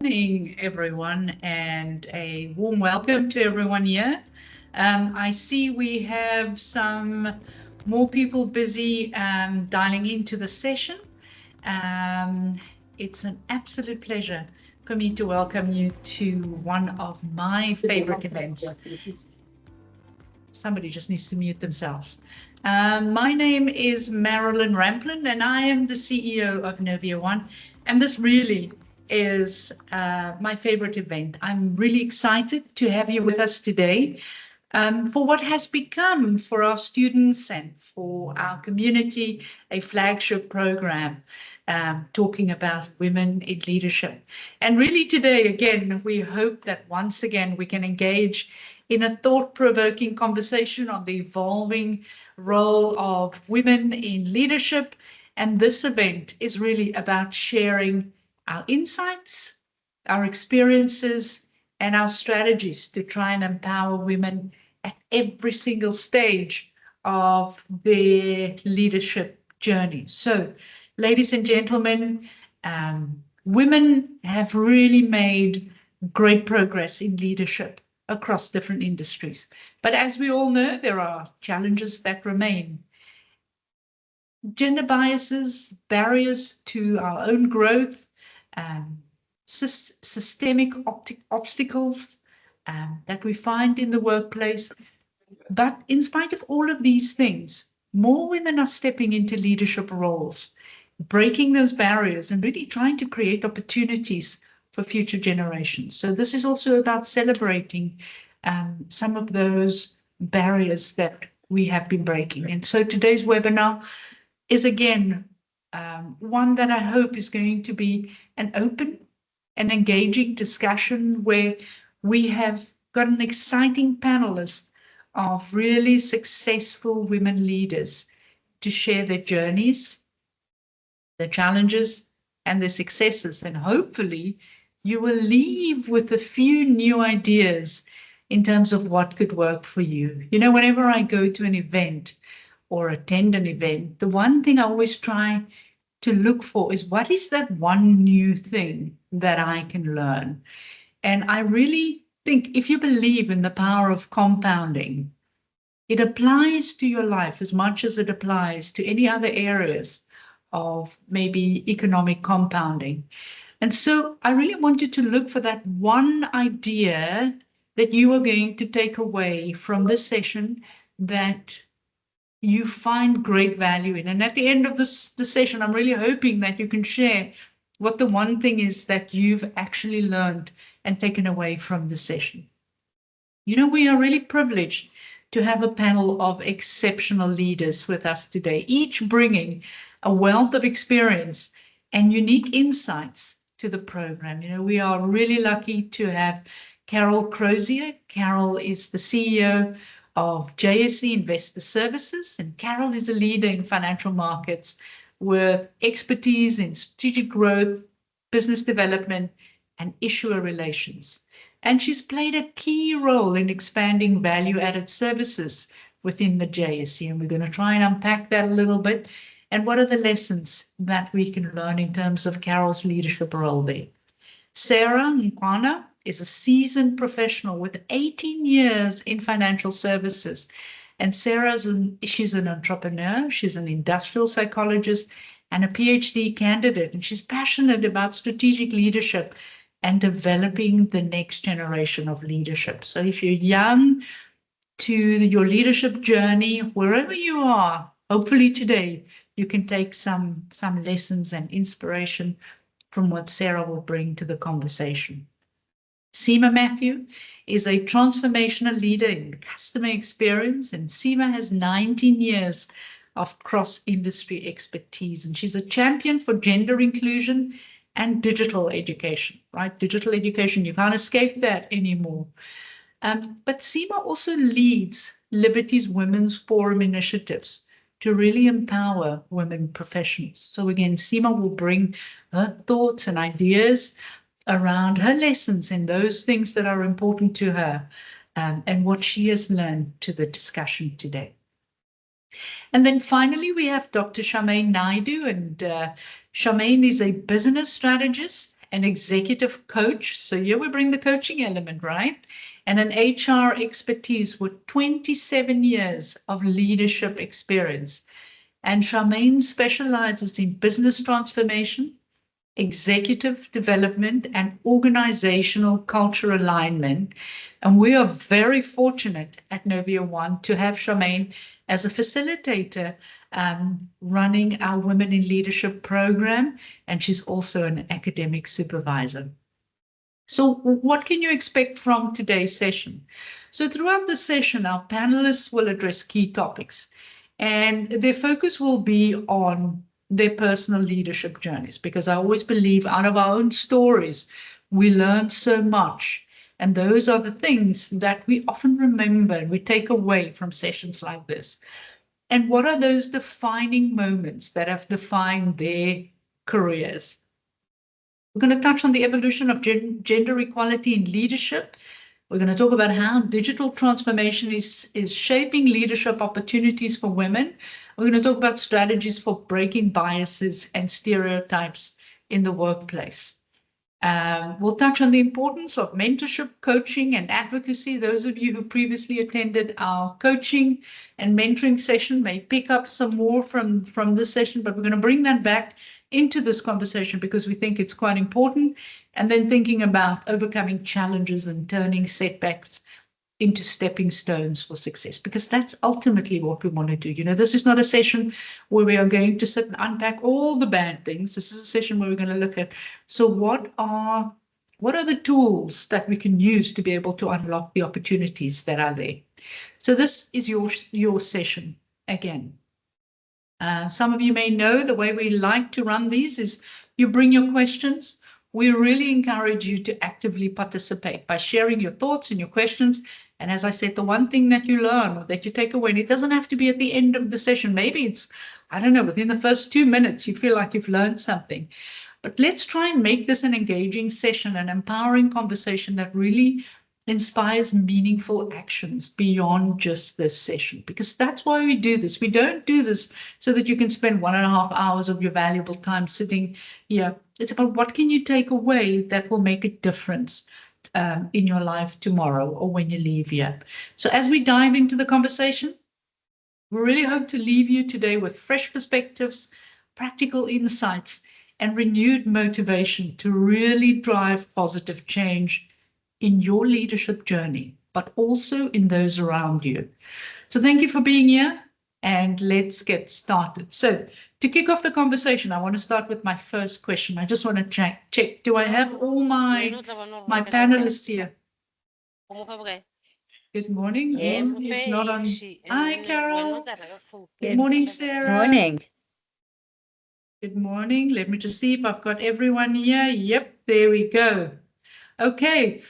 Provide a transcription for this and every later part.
Morning, everyone, and a warm welcome to everyone here. I see we have some more people busy dialing into the session. Um, it's an absolute pleasure for me to welcome you to one of my favorite events. Somebody just needs to mute themselves. My name is Marilyn Ramplin, and I am the CEO of Novia One. And this really is my favorite event. I'm really excited to have you with us today for what has become for our students and for our community a flagship program talking about women in leadership. And really today, again, we hope that once again we can engage in a thought-provoking conversation on the evolving role of women in leadership. And this event is really about sharing our insights, our experiences, and our strategies to try and empower women at every single stage of their leadership journey. So, ladies and gentlemen, women have really made great progress in leadership across different industries. But as we all know, there are challenges that remain. Gender biases, barriers to our own growth, systemic obstacles that we find in the workplace. But in spite of all of these things, more women are stepping into leadership roles, breaking those barriers and really trying to create opportunities for future generations. So this is also about celebrating some of those barriers that we have been breaking. And so today's webinar is again one that I hope is going to be an open and engaging discussion where we have got an exciting panelist of really successful women leaders to share their journeys, their challenges, and their successes. And hopefully you will leave with a few new ideas in terms of what could work for you. You know, whenever I go to an event or attend an event, the one thing I always try to look for is what is that one new thing that I can learn? And I really think if you believe in the power of compounding, it applies to your life as much as it applies to any other areas of maybe economic compounding. And so I really want you to look for that one idea that you are going to take away from this session that you find great value in. And at the end of the session, I'm really hoping that you can share what the one thing is that you've actually learned and taken away from the session. You know, we are really privileged to have a panel of exceptional leaders with us today, each bringing a wealth of experience and unique insights to the program. You know, we are really lucky to have Carol Crozier. Carol is the CEO of JSE Investor Services, and Carol is a leader in financial markets with expertise in strategic growth, business development, and issuer relations. And she's played a key role in expanding value-added services within the JSE, and we're going to try and unpack that a little bit. And what are the lessons that we can learn in terms of Carol's leadership role there? Sarah Nkwana is a seasoned professional with 18 years in financial services. And she's an entrepreneur, she's an industrial psychologist and a PhD candidate, and she's passionate about strategic leadership and developing the next generation of leadership. So if you're young to your leadership journey, wherever you are, hopefully today you can take some lessons and inspiration from what Sarah will bring to the conversation. Seema Matthew is a transformational leader in customer experience, and Seema has 19 years of cross-industry expertise, and she's a champion for gender inclusion and digital education, right? Digital education, you can't escape that anymore. But Seema also leads Liberty's Women's Forum initiatives to really empower women professionals. So again, Seema will bring her thoughts and ideas around her lessons and those things that are important to her and what she has learned to the discussion today. And then finally, we have Dr. Charmaine Naidu, and Charmaine is a business strategist an executive coach. So here we bring the coaching element, right? And an HR expertise with 27 years of leadership experience. And Charmaine specializes in business transformation, executive development, and organizational culture alignment. And we are very fortunate at Novia One to have Charmaine as a facilitator running our Women in Leadership program. And she's also an academic supervisor. So what can you expect from today's session? So throughout the session, our panelists will address key topics, and their focus will be on their personal leadership journeys, because I always believe out of our own stories, we learn so much. And those are the things that we often remember and we take away from sessions like this. And what are those defining moments that have defined their careers? We're going to touch on the evolution of gender equality in leadership. We're going to talk about how digital transformation is shaping leadership opportunities for women. We're going to talk about strategies for breaking biases and stereotypes in the workplace. We'll touch on the importance of mentorship, coaching, and advocacy. Those of you who previously attended our coaching and mentoring session may pick up some more from this session, but we're going to bring that back into this conversation because we think it's quite important. And then thinking about overcoming challenges and turning setbacks into stepping stones for success, because that's ultimately what we want to do. You know, this is not a session where we are going to sit and unpack all the bad things. This is a session where we're going to look at, so what are the tools that we can use to be able to unlock the opportunities that are there. So this is your session again. Some of you may know the way we like to run these is you bring your questions. We really encourage you to actively participate by sharing your thoughts and your questions. And as I said, the one thing that you learn or that you take away, and it doesn't have to be at the end of the session. Maybe it's, I don't know, within the first 2 minutes, you feel like you've learned something. But let's try and make this an engaging session, an empowering conversation that really inspires meaningful actions beyond just this session, because that's why we do this. We don't do this so that you can spend 1.5 hours of your valuable time sitting here. It's about what can you take away that will make a difference in your life tomorrow or when you leave here. So as we dive into the conversation, we really hope to leave you today with fresh perspectives, practical insights, and renewed motivation to really drive positive change in your leadership journey, but also in those around you. So thank you for being here, and let's get started. So to kick off the conversation, I want to start with my first question. I just want to check, do I have all my panelists here? Good morning. Is not on. Hi, Carol. Good morning, Sarah. Morning. Good morning. Let me just see if I've got everyone here. Yep, there we go. Okay,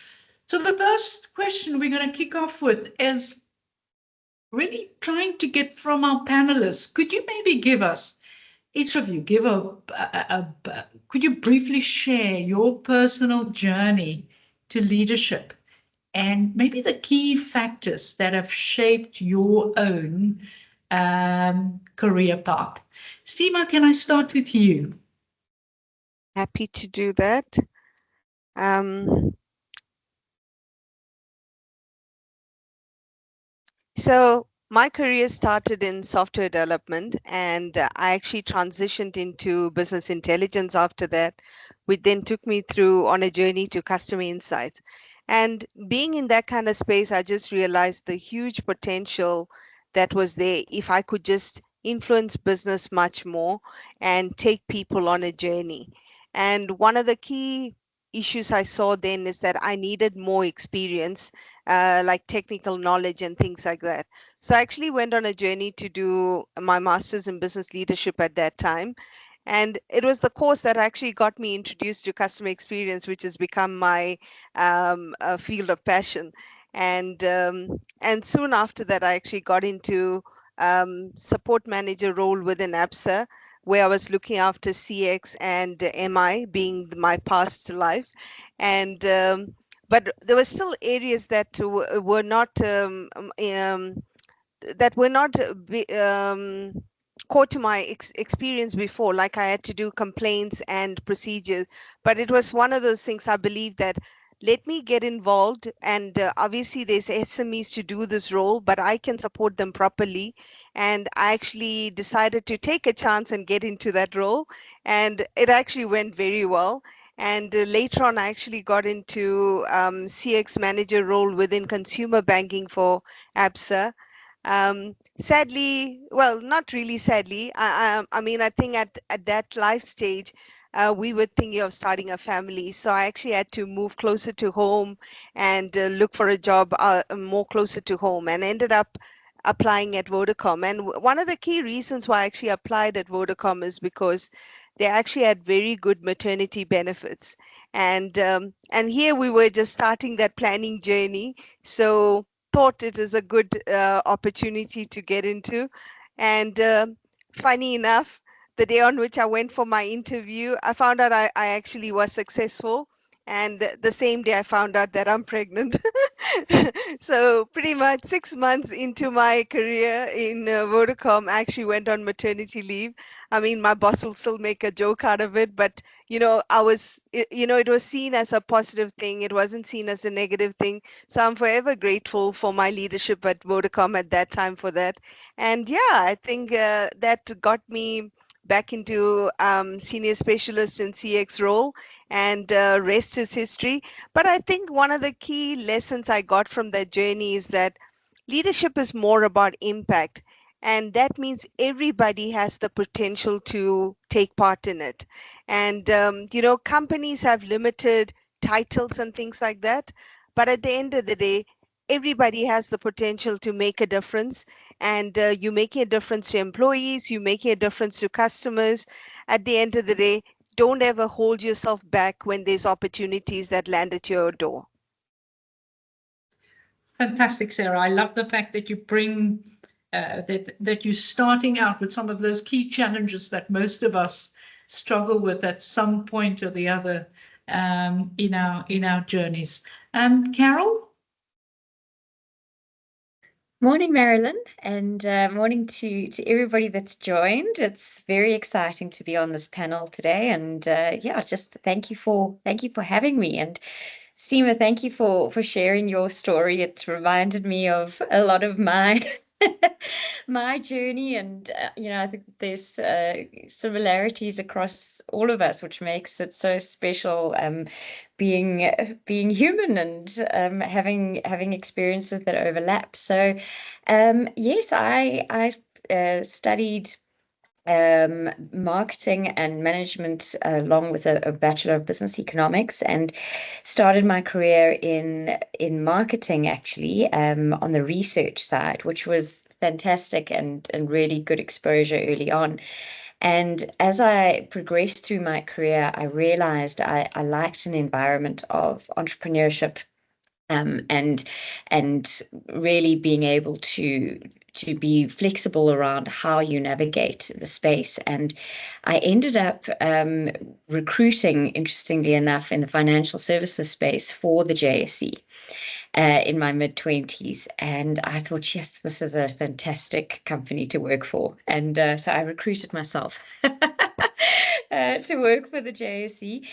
so the first question we're going to kick off with is really trying to get from our panelists. Could you maybe give us, each of you, could you briefly share your personal journey to leadership and maybe the key factors that have shaped your own career path? Stima, can I start with you? Happy to do that. So my career started in software development, and I actually transitioned into business intelligence after that, which then took me through on a journey to customer insights. And being in that kind of space, I just realized the huge potential that was there if I could just influence business much more and take people on a journey. And one of the key issues I saw then is that I needed more experience, like technical knowledge and things like that. So I actually went on a journey to do my master's in business leadership at that time. And it was the course that actually got me introduced to customer experience, which has become my field of passion. And soon after that, I actually got into support manager role within ABSA, where I was looking after CX and MI, being my past life. And but there were still areas that were not core to my experience before, like I had to do complaints and procedures. But it was one of those things I believe that let me get involved. And obviously, there's SMEs to do this role, but I can support them properly. And I actually decided to take a chance and get into that role. And it actually went very well. And later on, I actually got into CX manager role within consumer banking for ABSA. Sadly, well, not really sadly. I mean, I think at that life stage, we were thinking of starting a family. So I actually had to move closer to home and look for a job more closer to home, and ended up applying at Vodacom. And one of the key reasons why I actually applied at Vodacom is because they actually had very good maternity benefits. And here we were just starting that planning journey. So thought it is a good opportunity to get into. And funny enough, the day on which I went for my interview, I found out I actually was successful. And the same day I found out that I'm pregnant. So pretty much 6 months into my career in Vodacom, I actually went on maternity leave. I mean, my boss will still make a joke out of it, but it was seen as a positive thing. It wasn't seen as a negative thing. So I'm forever grateful for my leadership at Vodacom at that time for that. And yeah, I think that got me back into senior specialist in CX role, and rest is history. But I think one of the key lessons I got from that journey is that leadership is more about impact. And that means everybody has the potential to take part in it. And, companies have limited titles and things like that. But at the end of the day, everybody has the potential to make a difference. And you making a difference to employees, you making a difference to customers. At the end of the day, don't ever hold yourself back when there's opportunities that land at your door. Fantastic, Sarah. I love the fact that you bring that you're starting out with some of those key challenges that most of us struggle with at some point or the other in our journeys. Carol? Morning, Marilyn, and morning to everybody that's joined. It's very exciting to be on this panel today, and just thank you for having me. And Seema, thank you for sharing your story. It reminded me of a lot of my my journey, and I think there's similarities across all of us, which makes it so special. Being human and having experiences that overlap. So, yes, I studied marketing and management along with a Bachelor of Business Economics, and started my career in marketing actually on the research side, which was fantastic and really good exposure early on. And as I progressed through my career, I realized I liked an environment of entrepreneurship, and really being able to be flexible around how you navigate the space. And I ended up recruiting, interestingly enough, in the financial services space for the JSE. In my mid-20s, and I thought, yes, this is a fantastic company to work for. And so I recruited myself to work for the JSE.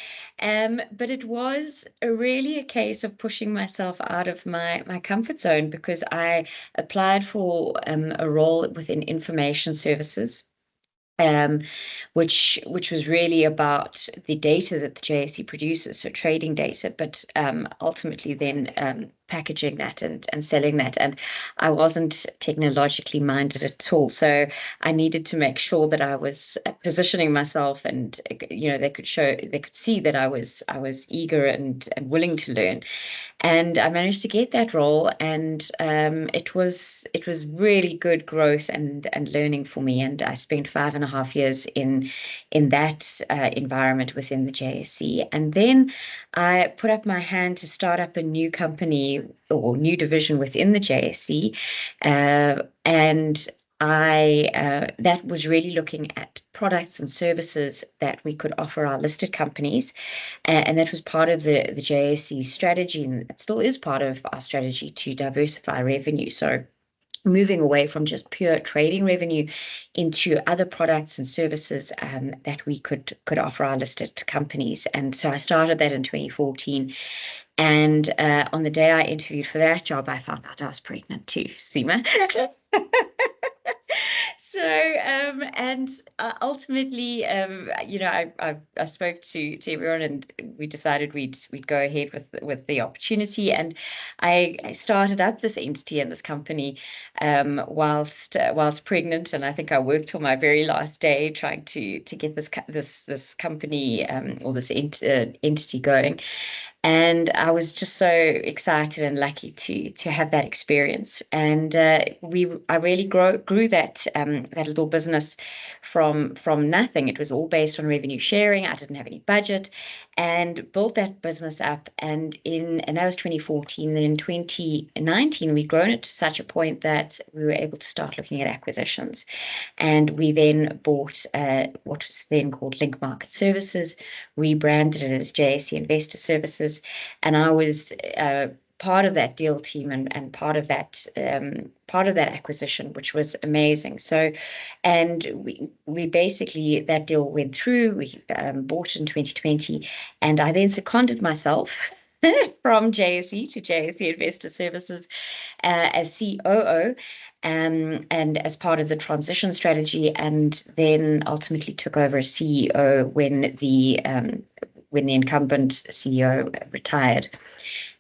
But it was really a case of pushing myself out of my comfort zone, because I applied for a role within information services, um, which was really about the data that the JSE produces, so trading data, but ultimately then packaging that and selling that. And I wasn't technologically minded at all, so I needed to make sure that I was positioning myself, and they could see that I was eager and willing to learn. And I managed to get that role, and it was really good growth and learning for me. And I spent 5.5 years in that environment within the JSE, and then I put up my hand to start up a new company or new division within the JSE, and that was really looking at products and services that we could offer our listed companies. And that was part of the JSE strategy, and it still is part of our strategy to diversify revenue. So moving away from just pure trading revenue into other products and services that we could offer our listed companies. And so I started that in 2014. And on the day I interviewed for that job, I found out I was pregnant too, Seema. So, and ultimately, I spoke to everyone, and we decided we'd go ahead with the opportunity. And I started up this entity and this company whilst pregnant, and I think I worked till my very last day trying to get this company or this entity going. And I was just so excited and lucky to have that experience. And I really grew that little business from nothing. It was all based on revenue sharing. I didn't have any budget, and built that business up. And that was 2014. Then in 2019, we'd grown it to such a point that we were able to start looking at acquisitions. And we then bought what was then called Link Market Services, rebranded it as JSE Investor Services. And I was part of that deal team and part of that acquisition, which was amazing. So, and we basically, that deal went through. We bought in 2020, and I then seconded myself from JSE to JSE Investor Services as COO. And as part of the transition strategy, and then ultimately took over as CEO when the incumbent CEO retired.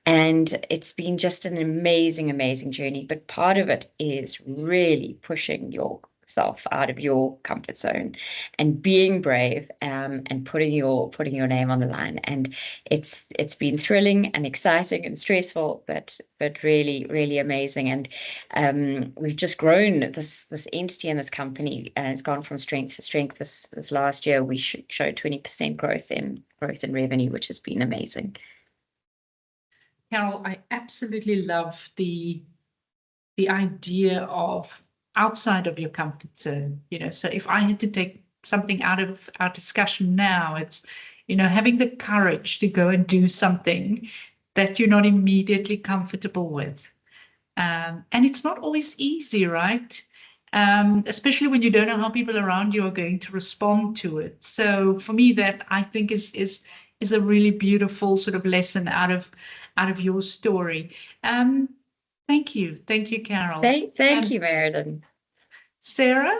And it's been just an amazing, amazing journey. But part of it is really pushing yourself out of your comfort zone and being brave and putting your name on the line. And it's been thrilling and exciting and stressful, but really, really amazing. And we've just grown this entity and this company, and it's gone from strength to strength. This last year, we showed 20% growth in revenue, which has been amazing. Carol, I absolutely love the idea of outside of your comfort zone. So if I had to take something out of our discussion now, it's having the courage to go and do something that you're not immediately comfortable with, and it's not always easy, right? Especially when you don't know how people around you are going to respond to it. So for me, that I think is a really beautiful sort of lesson out of your story. Thank you, Carol. Thank you, Meriden. Sarah.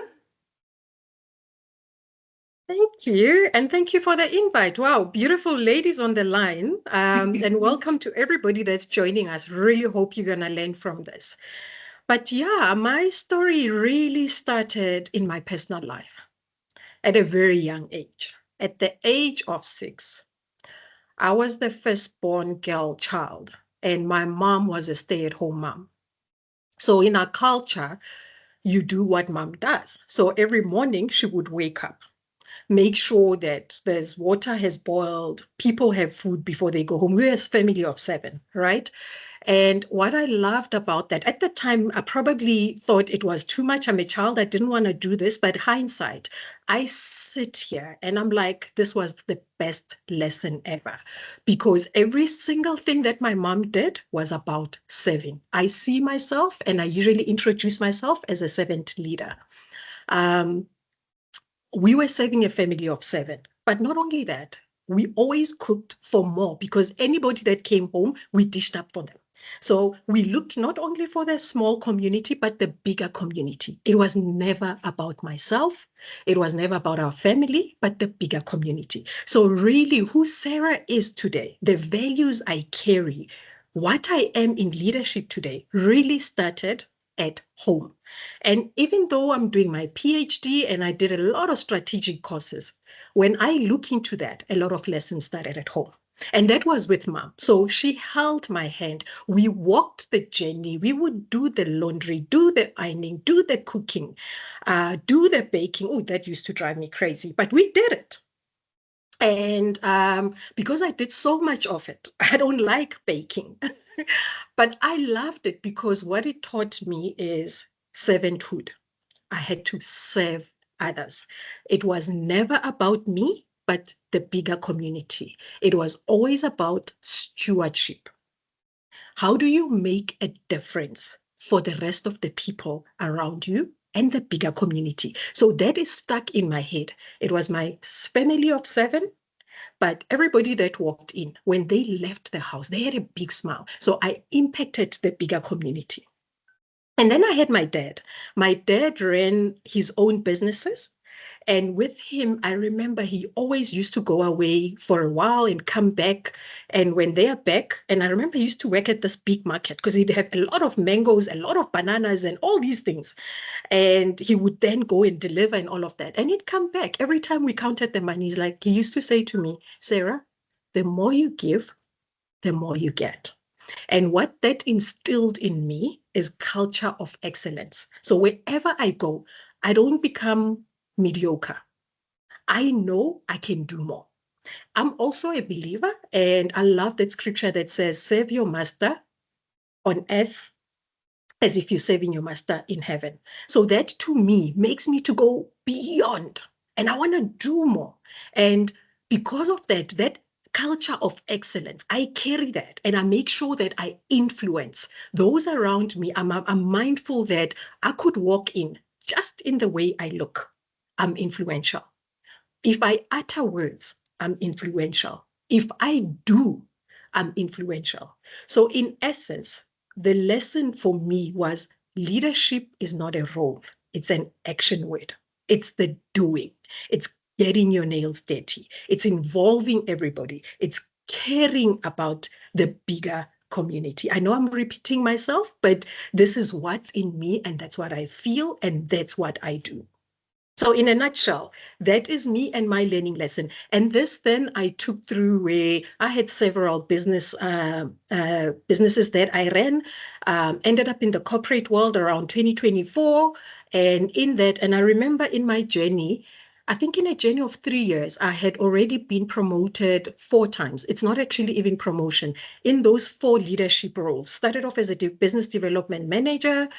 Thank you, and thank you for the invite. Wow, beautiful ladies on the line, and welcome to everybody that's joining us. Really hope you're gonna learn from this. But yeah, my story really started in my personal life at a very young age. At the age of 6, I was the firstborn girl child, and my mom was a stay-at-home mom. So in our culture, you do what mom does. So every morning she would wake up, make sure that there's water has boiled, people have food before they go home. We're a family of 7, right? And what I loved about that, at the time, I probably thought it was too much. I'm a child, I didn't want to do this, but hindsight, I sit here and I'm like, this was the best lesson ever, because every single thing that my mom did was about serving. I see myself, and I usually introduce myself as a servant leader. We were serving a family of 7, but not only that, we always cooked for more, because anybody that came home, we dished up for them. So we looked not only for the small community, but the bigger community. It was never about myself. It was never about our family, but the bigger community. So really who Sarah is today, the values I carry, what I am in leadership today really started at home. And even though I'm doing my PhD and I did a lot of strategic courses, when I look into that, a lot of lessons started at home. And that was with mom. So she held my hand. We walked the journey. We would do the laundry, do the ironing, do the cooking, do the baking. Oh, that used to drive me crazy, but we did it. And because I did so much of it, I don't like baking, but I loved it because what it taught me is servanthood. I had to serve others. It was never about me, but the bigger community. It was always about stewardship. How do you make a difference for the rest of the people around you and the bigger community. So that is stuck in my head. It was my family of 7, but everybody that walked in, when they left the house, they had a big smile. So I impacted the bigger community. And then I had my dad. My dad ran his own businesses. And with him, I remember he always used to go away for a while and come back. And when they are back, and I remember he used to work at this big market because he'd have a lot of mangoes, a lot of bananas, and all these things. And he would then go and deliver and all of that. And he'd come back. Every time we counted the money, he used to say to me, Sarah, the more you give, the more you get. And what that instilled in me is culture of excellence. So wherever I go, I don't become mediocre. I know I can do more. I'm also a believer, and I love that scripture that says, serve your master on earth as if you're serving your master in heaven. So that to me makes me to go beyond, and I want to do more. And because of that, that culture of excellence, I carry that, and I make sure that I influence those around me. I'm mindful that I could walk in just in the way I look. I'm influential. If I utter words, I'm influential. If I do, I'm influential. So in essence, the lesson for me was leadership is not a role. It's an action word. It's the doing. It's getting your nails dirty. It's involving everybody. It's caring about the bigger community. I know I'm repeating myself, but this is what's in me, and that's what I feel, and that's what I do. So in a nutshell, that is me and my learning lesson. And this then I took through where I had several businesses that I ran, ended up in the corporate world around 2024. And in that, and I remember in my journey, I think in a journey of 3 years, I had already been promoted 4 times. It's not actually even promotion. In those 4 leadership roles, started off as a business development manager.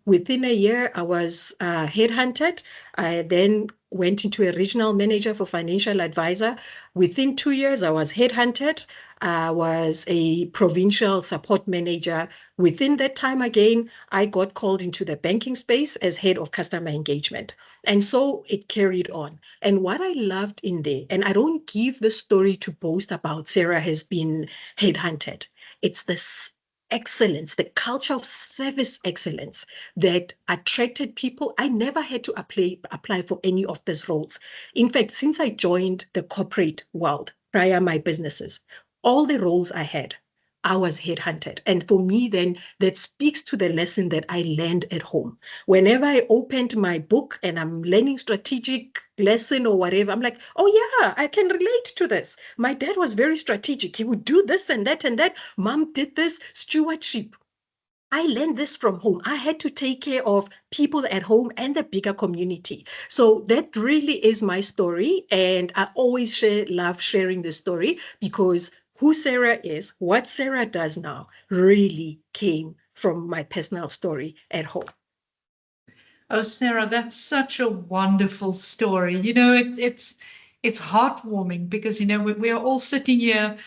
Within a year, I was headhunted. I then went into a regional manager for financial advisor. Within 2 years, I was headhunted. I was a provincial support manager. Within that time again, I got called into the banking space as head of customer engagement. And so it carried on. And what I loved in there, and I don't give the story to boast about Sarah has been headhunted. It's this excellence, the culture of service excellence that attracted people. I never had to apply for any of these roles. In fact, since I joined the corporate world, prior my businesses, all the roles I had, I was headhunted. And for me, then that speaks to the lesson that I learned at home. Whenever I opened my book and I'm learning strategic lesson or whatever, I'm like, oh yeah, I can relate to this. My dad was very strategic. He would do this and that and that. Mom did this, stewardship. I learned this from home. I had to take care of people at home and the bigger community. So that really is my story. And I always love sharing this story because who Sarah is, what Sarah does now, really came from my personal story at home. Oh, Sarah, that's such a wonderful story. It's heartwarming because, we are all sitting here,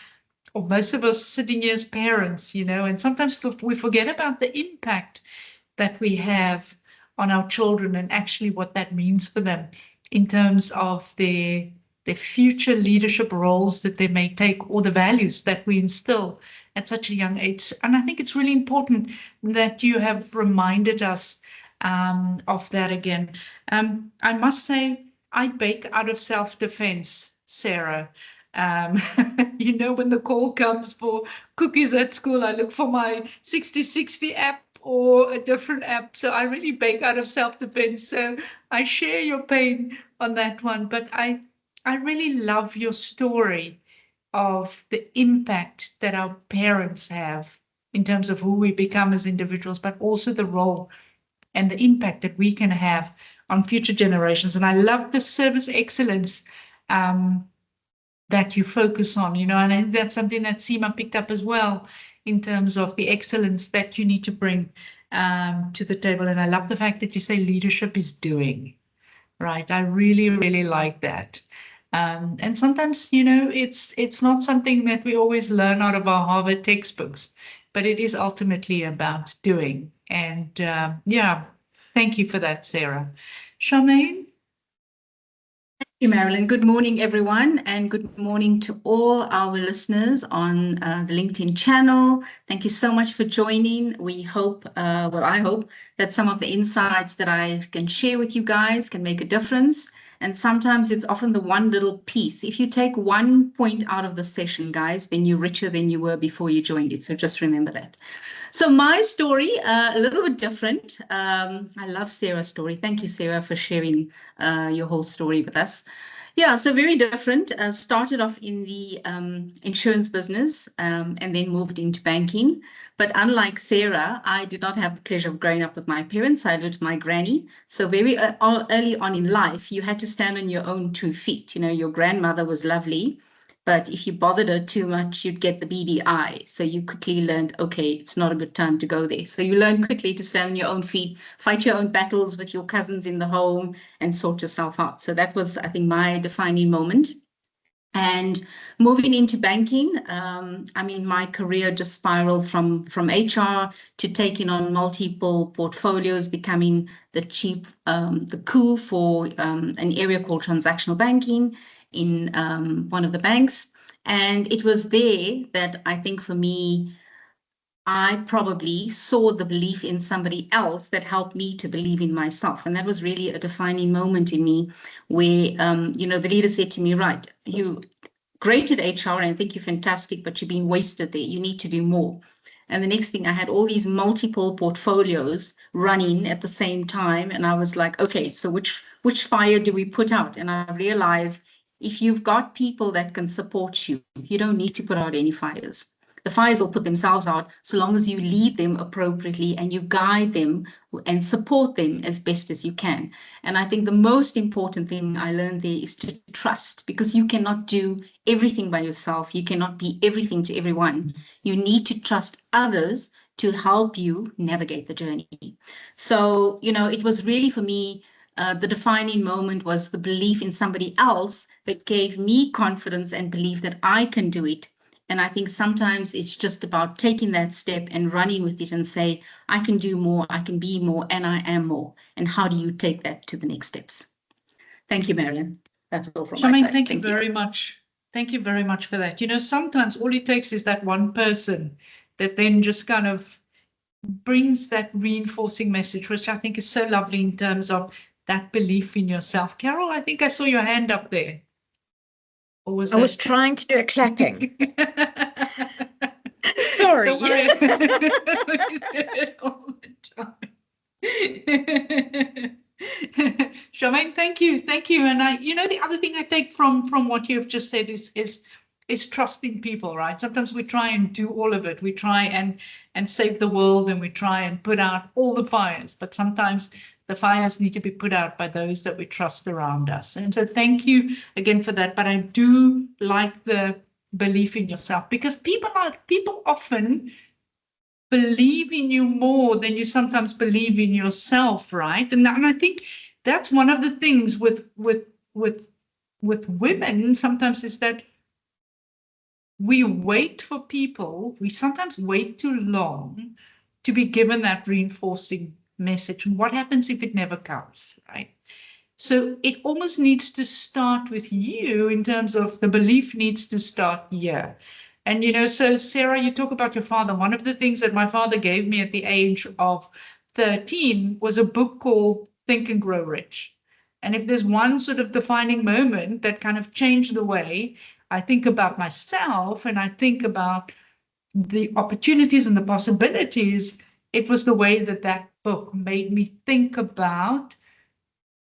or most of us sitting here as parents, and sometimes we forget about the impact that we have on our children and actually what that means for them in terms of their future leadership roles that they may take or the values that we instill at such a young age. And I think it's really important that you have reminded us of that again. I must say, I bake out of self-defense, Sarah. When the call comes for cookies at school, I look for my 60/60 app or a different app. So I really bake out of self-defense. So I share your pain on that one. But I really love your story of the impact that our parents have in terms of who we become as individuals, but also the role and the impact that we can have on future generations. And I love the service excellence that you focus on, and I think that's something that Seema picked up as well in terms of the excellence that you need to bring to the table. And I love the fact that you say leadership is doing, right? I really, really like that. And sometimes, it's not something that we always learn out of our Harvard textbooks, but it is ultimately about doing. And yeah, thank you for that, Sarah. Charmaine? Thank you, Marilyn. Good morning, everyone, and good morning to all our listeners on the LinkedIn channel. Thank you so much for joining. We hope, I hope that some of the insights that I can share with you guys can make a difference. And sometimes it's often the one little piece. If you take one point out of the session, guys, then you're richer than you were before you joined it. So just remember that. So my story, a little bit different. I love Sarah's story. Thank you, Sarah, for sharing your whole story with us. Yeah, so very different. Started off in the insurance business and then moved into banking. But unlike Sarah, I did not have the pleasure of growing up with my parents. I lived with my granny. So very early on in life, you had to stand on your own 2 feet. You know, your grandmother was lovely, but if you bothered her too much, you'd get the beady eye. So you quickly learned, okay, it's not a good time to go there. So you learn quickly to stand on your own feet, fight your own battles with your cousins in the home, and sort yourself out. So that was, I think, my defining moment. And moving into banking, I mean, my career just spiraled from HR to taking on multiple portfolios, becoming the chief, the coup for an area called transactional banking in one of the banks. And it was there that I think for me, I probably saw the belief in somebody else that helped me to believe in myself. And that was really a defining moment in me where, you know, the leader said to me, right, you great at HR and I think you're fantastic, but you're being wasted there. You need to do more. And the next thing I had all these multiple portfolios running at the same time. And I was like, okay, so which fire do we put out? And I realized if you've got people that can support you, you don't need to put out any fires. The fires will put themselves out so long as you lead them appropriately and you guide them and support them as best as you can. And I think the most important thing I learned there is to trust, because you cannot do everything by yourself. You cannot be everything to everyone. You need to trust others to help you navigate the journey. So, you know, it was really for me, the defining moment was the belief in somebody else that gave me confidence and belief that I can do it. And I think sometimes it's just about taking that step and running with it and say, I can do more, I can be more, and I am more. And how do you take that to the next steps? Thank you, Marilyn. That's all from my side. Thank you very much. Thank you very much for that. You know, sometimes all it takes is that one person that then just kind of brings that reinforcing message, which I think is so lovely in terms of that belief in yourself. Carol, I think I saw your hand up there. I was trying to do a clapping. Sorry. Don't worry. We do it all the time. Charmaine, thank you. And I, you know, the other thing I take from what you've just said is trusting people, right? Sometimes we try and do all of it. We try and save the world, and we try and put out all the fires, but sometimes the fires need to be put out by those that we trust around us. And so thank you again for that. But I do like the belief in yourself, because people often believe in you more than you sometimes believe in yourself, right? And I think that's one of the things with women sometimes, is that we wait for people, we sometimes wait too long to be given that reinforcing message. And what happens if it never comes, right? So it almost needs to start with you, in terms of the belief needs to start here. And, you know, so Sarah, you talk about your father. One of the things that my father gave me at the age of 13 was a book called Think and Grow Rich. And if there's one sort of defining moment that kind of changed the way I think about myself and I think about the opportunities and the possibilities, it was the way that book made me think about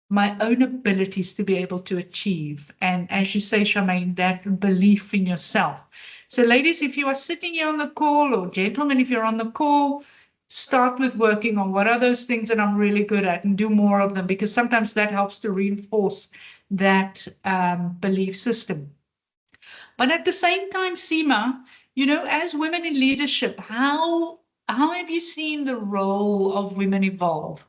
my own abilities to be able to achieve. And as you say, Charmaine, that belief in yourself. So ladies, if you are sitting here on the call, or gentlemen, if you're on the call, start with working on what are those things that I'm really good at and do more of them, because sometimes that helps to reinforce that belief system. But at the same time, Seema, you know, as women in leadership, how have you seen the role of women evolve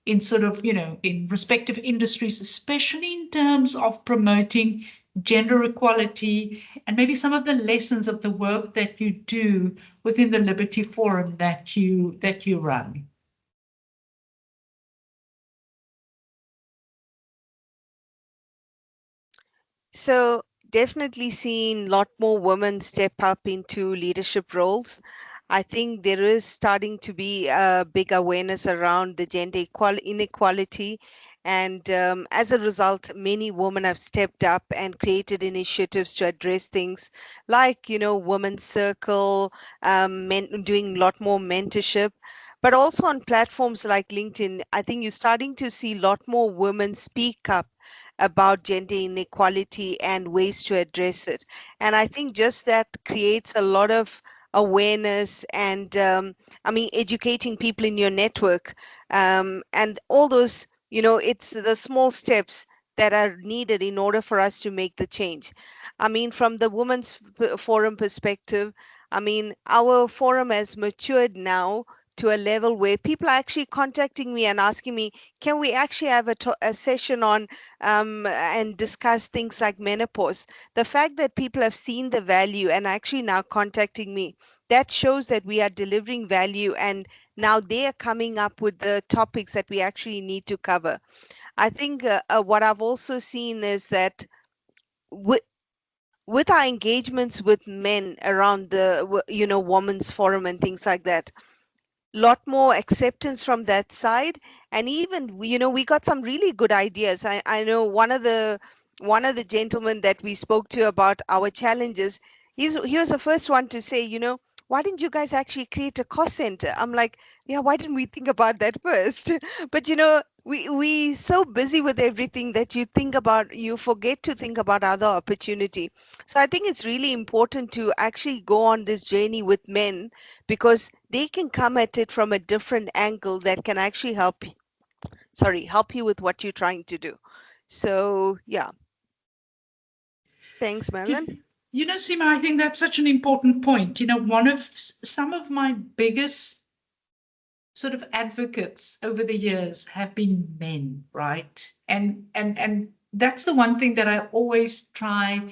in sort of, you know, in respective industries, especially in terms of promoting gender equality, and maybe some of the lessons of the work that you do within the Liberty Forum that you run. So definitely seeing a lot more women step up into leadership roles. I think there is starting to be a big awareness around the gender inequality. And as a result, many women have stepped up and created initiatives to address things like, Women's Circle, doing a lot more mentorship. But also on platforms like LinkedIn, I think you're starting to see a lot more women speak up about gender inequality and ways to address it. And I think just that creates a lot of awareness and, educating people in your network, and all those, it's the small steps that are needed in order for us to make the change. I mean, from the Women's Forum perspective, I mean, our forum has matured now to a level where people are actually contacting me and asking me, can we actually have a session on and discuss things like menopause? The fact that people have seen the value and actually now contacting me, that shows that we are delivering value, and now they are coming up with the topics that we actually need to cover. I think what I've also seen is that with our engagements with men around the women's forum and things like that, lot more acceptance from that side. And even we got some really good ideas. I know one of the gentlemen that we spoke to about our challenges, he was the first one to say, why didn't you guys actually create a cost center? I'm like, yeah, why didn't we think about that first? But we so busy with everything that you forget to think about other opportunity. So I think it's really important to actually go on this journey with men, because they can come at it from a different angle that can actually help you with what you're trying to do. So yeah, thanks, Marilyn. Seema, I think that's such an important point. One of some of my biggest sort of advocates over the years have been men, right? And that's the one thing that I always try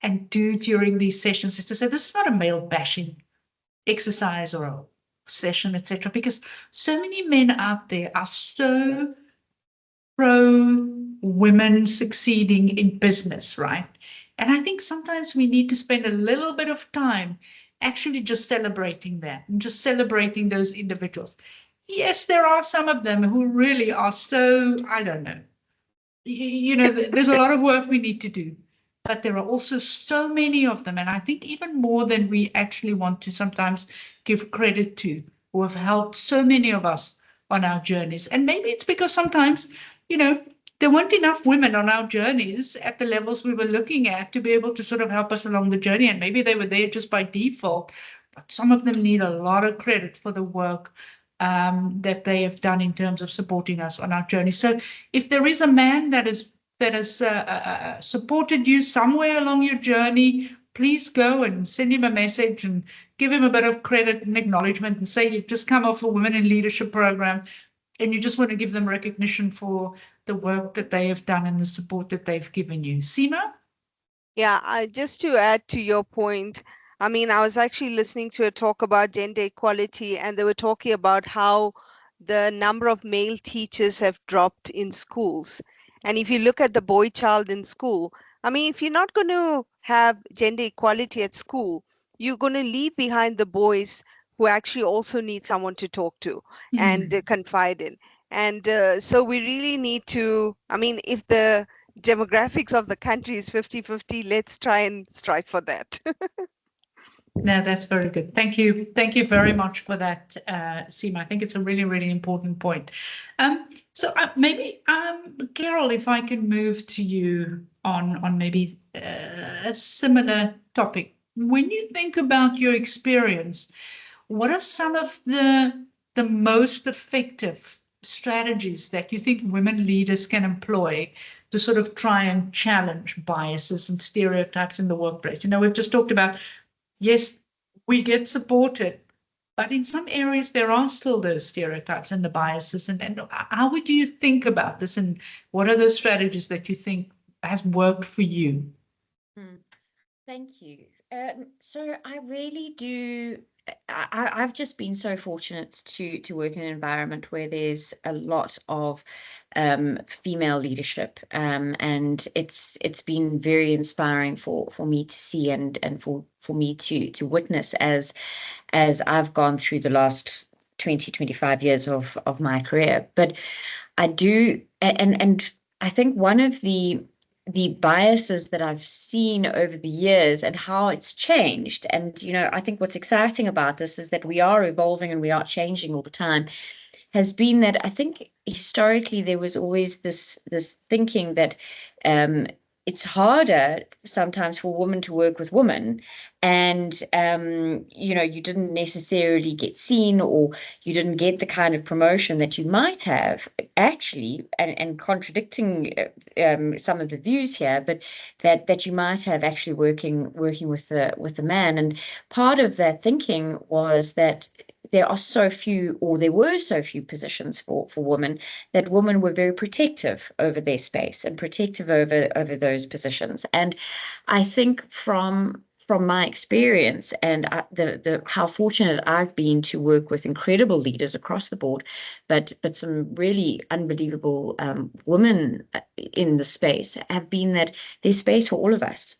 and do during these sessions, is to say this is not a male bashing exercise or a session, etc. Because so many men out there are so pro women succeeding in business, right? And I think sometimes we need to spend a little bit of time actually just celebrating that and just celebrating those individuals. Yes, there are some of them who really are so, I don't know, there's a lot of work we need to do, but there are also so many of them. And I think even more than we actually want to sometimes give credit to, who have helped so many of us on our journeys. And maybe it's because sometimes, there weren't enough women on our journeys at the levels we were looking at to be able to sort of help us along the journey. And maybe they were there just by default, but some of them need a lot of credit for the work that they have done in terms of supporting us on our journey. So if there is a man that has supported you somewhere along your journey, please go and send him a message and give him a bit of credit and acknowledgement and say you've just come off a Women in Leadership program and you just want to give them recognition for the work that they have done and the support that they've given you. Seema? Yeah, just to add to your point, I mean, I was actually listening to a talk about gender equality, and they were talking about how the number of male teachers have dropped in schools. And if you look at the boy child in school, I mean, if you're not going to have gender equality at school, you're going to leave behind the boys who actually also need someone to talk to and confide in. And so we really need to, I mean, if the demographics of the country is 50-50, let's try and strive for that. No, that's very good. Thank you. Thank you very much for that, Seema. I think it's a really, really important point. So maybe, Carol, if I can move to you on maybe a similar topic. When you think about your experience, what are some of the most effective strategies that you think women leaders can employ to sort of try and challenge biases and stereotypes in the workplace? We've just talked about, yes, we get supported, but in some areas there are still those stereotypes and the biases. And how would you think about this? And what are those strategies that you think has worked for you? Thank you. So I really do. I've just been so fortunate to work in an environment where there's a lot of female leadership, and it's been very inspiring for me to see and for me to witness as I've gone through the last 25 years of my career. But I do, and I think one of the biases that I've seen over the years and how it's changed. And, I think what's exciting about this is that we are evolving and we are changing all the time, has been that I think historically there was always this thinking that it's harder sometimes for women to work with women, and you didn't necessarily get seen, or you didn't get the kind of promotion that you might have actually, and contradicting some of the views here, but that you might have actually working with a man. And part of that thinking was that there were so few positions for women, that women were very protective over their space and protective over those positions. And I think from my experience and the how fortunate I've been to work with incredible leaders across the board, but some really unbelievable women in the space, have been that there's space for all of us.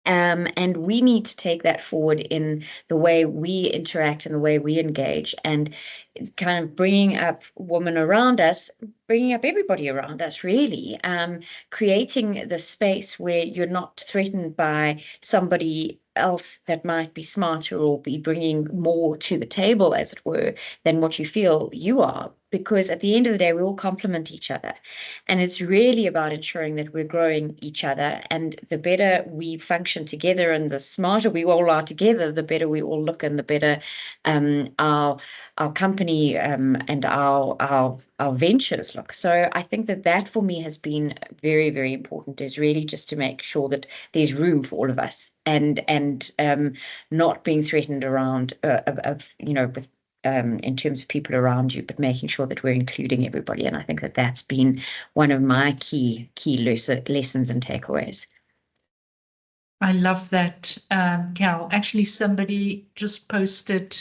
And we need to take that forward in the way we interact and the way we engage, and kind of bringing up women around us, bringing up everybody around us, really, creating the space where you're not threatened by somebody else that might be smarter or be bringing more to the table, as it were, than what you feel you are. Because at the end of the day, we all complement each other. And it's really about ensuring that we're growing each other. And the better we function together and the smarter we all are together, the better we all look, and the better our company and our ventures look. So I think that for me has been very, very important, is really just to make sure that there's room for all of us, and not being threatened around with in terms of people around you, but making sure that we're including everybody. And I think that's been one of my key lessons and takeaways. I love that, Carol. Actually, somebody just posted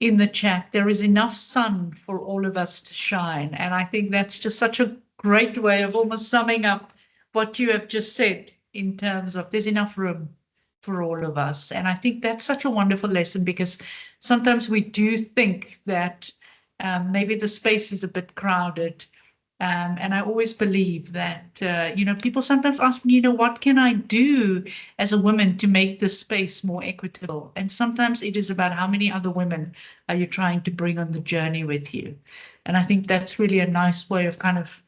in the chat, there is enough sun for all of us to shine. And I think that's just such a great way of almost summing up what you have just said, in terms of there's enough room for all of us. And I think that's such a wonderful lesson, because sometimes we do think that maybe the space is a bit crowded. And I always believe that, people sometimes ask me, what can I do as a woman to make this space more equitable? And sometimes it is about how many other women are you trying to bring on the journey with you? And I think that's really a nice way of kind of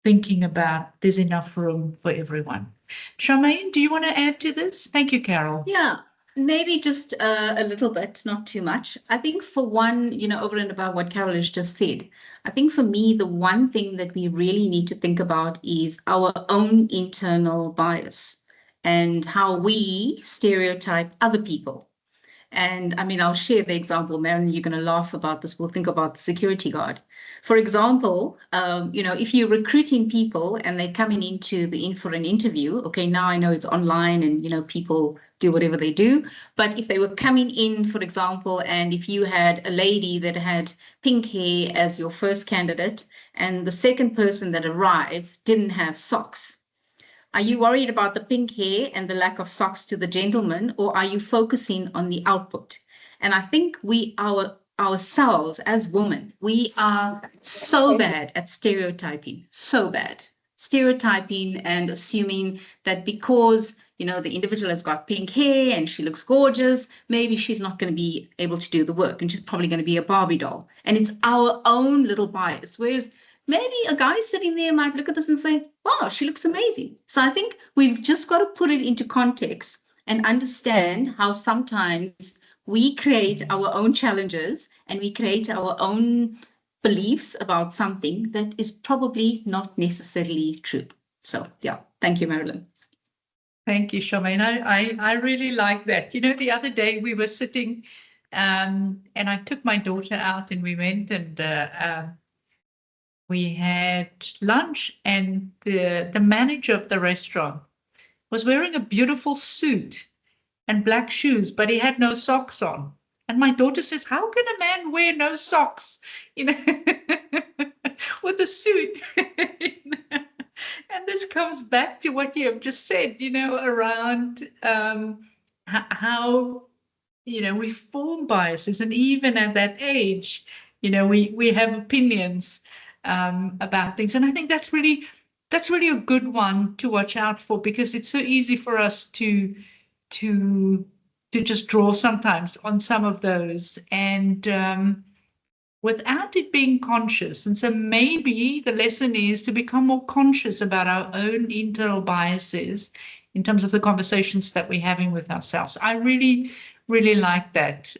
thinking about there's enough room for everyone. Charmaine, do you want to add to this? Thank you, Carol. Yeah, maybe just a little bit, not too much. I think for one, over and above what Carol has just said, I think for me, the one thing that we really need to think about is our own internal bias and how we stereotype other people. And I mean, I'll share the example. Marilyn, you're going to laugh about this. We'll think about the security guard. For example, if you're recruiting people and they're coming in for an interview, okay, now I know it's online and, people do whatever they do. But if they were coming in, for example, and if you had a lady that had pink hair as your first candidate, and the second person that arrived didn't have socks, are you worried about the pink hair and the lack of socks to the gentleman, or are you focusing on the output? And I think ourselves as women, we are so bad at stereotyping, so bad. Stereotyping and assuming that because, the individual has got pink hair and she looks gorgeous, maybe she's not going to be able to do the work and she's probably going to be a Barbie doll. And it's our own little bias. Whereas maybe a guy sitting there might look at this and say, wow, she looks amazing. So I think we've just got to put it into context and understand how sometimes we create our own challenges and we create our own beliefs about something that is probably not necessarily true. So yeah, thank you, Marilyn. Thank you, Charmaine. I really like that. The other day we were sitting and I took my daughter out and we went and We had lunch, and the manager of the restaurant was wearing a beautiful suit and black shoes, but he had no socks on. And my daughter says, "How can a man wear no socks, you know, with a suit?" And this comes back to what you have just said, around how, we form biases. And even at that age, we have opinions about things. And I think that's really a good one to watch out for, because it's so easy for us to just draw sometimes on some of those, and without it being conscious. And so maybe the lesson is to become more conscious about our own internal biases in terms of the conversations that we're having with ourselves. I really, really like that.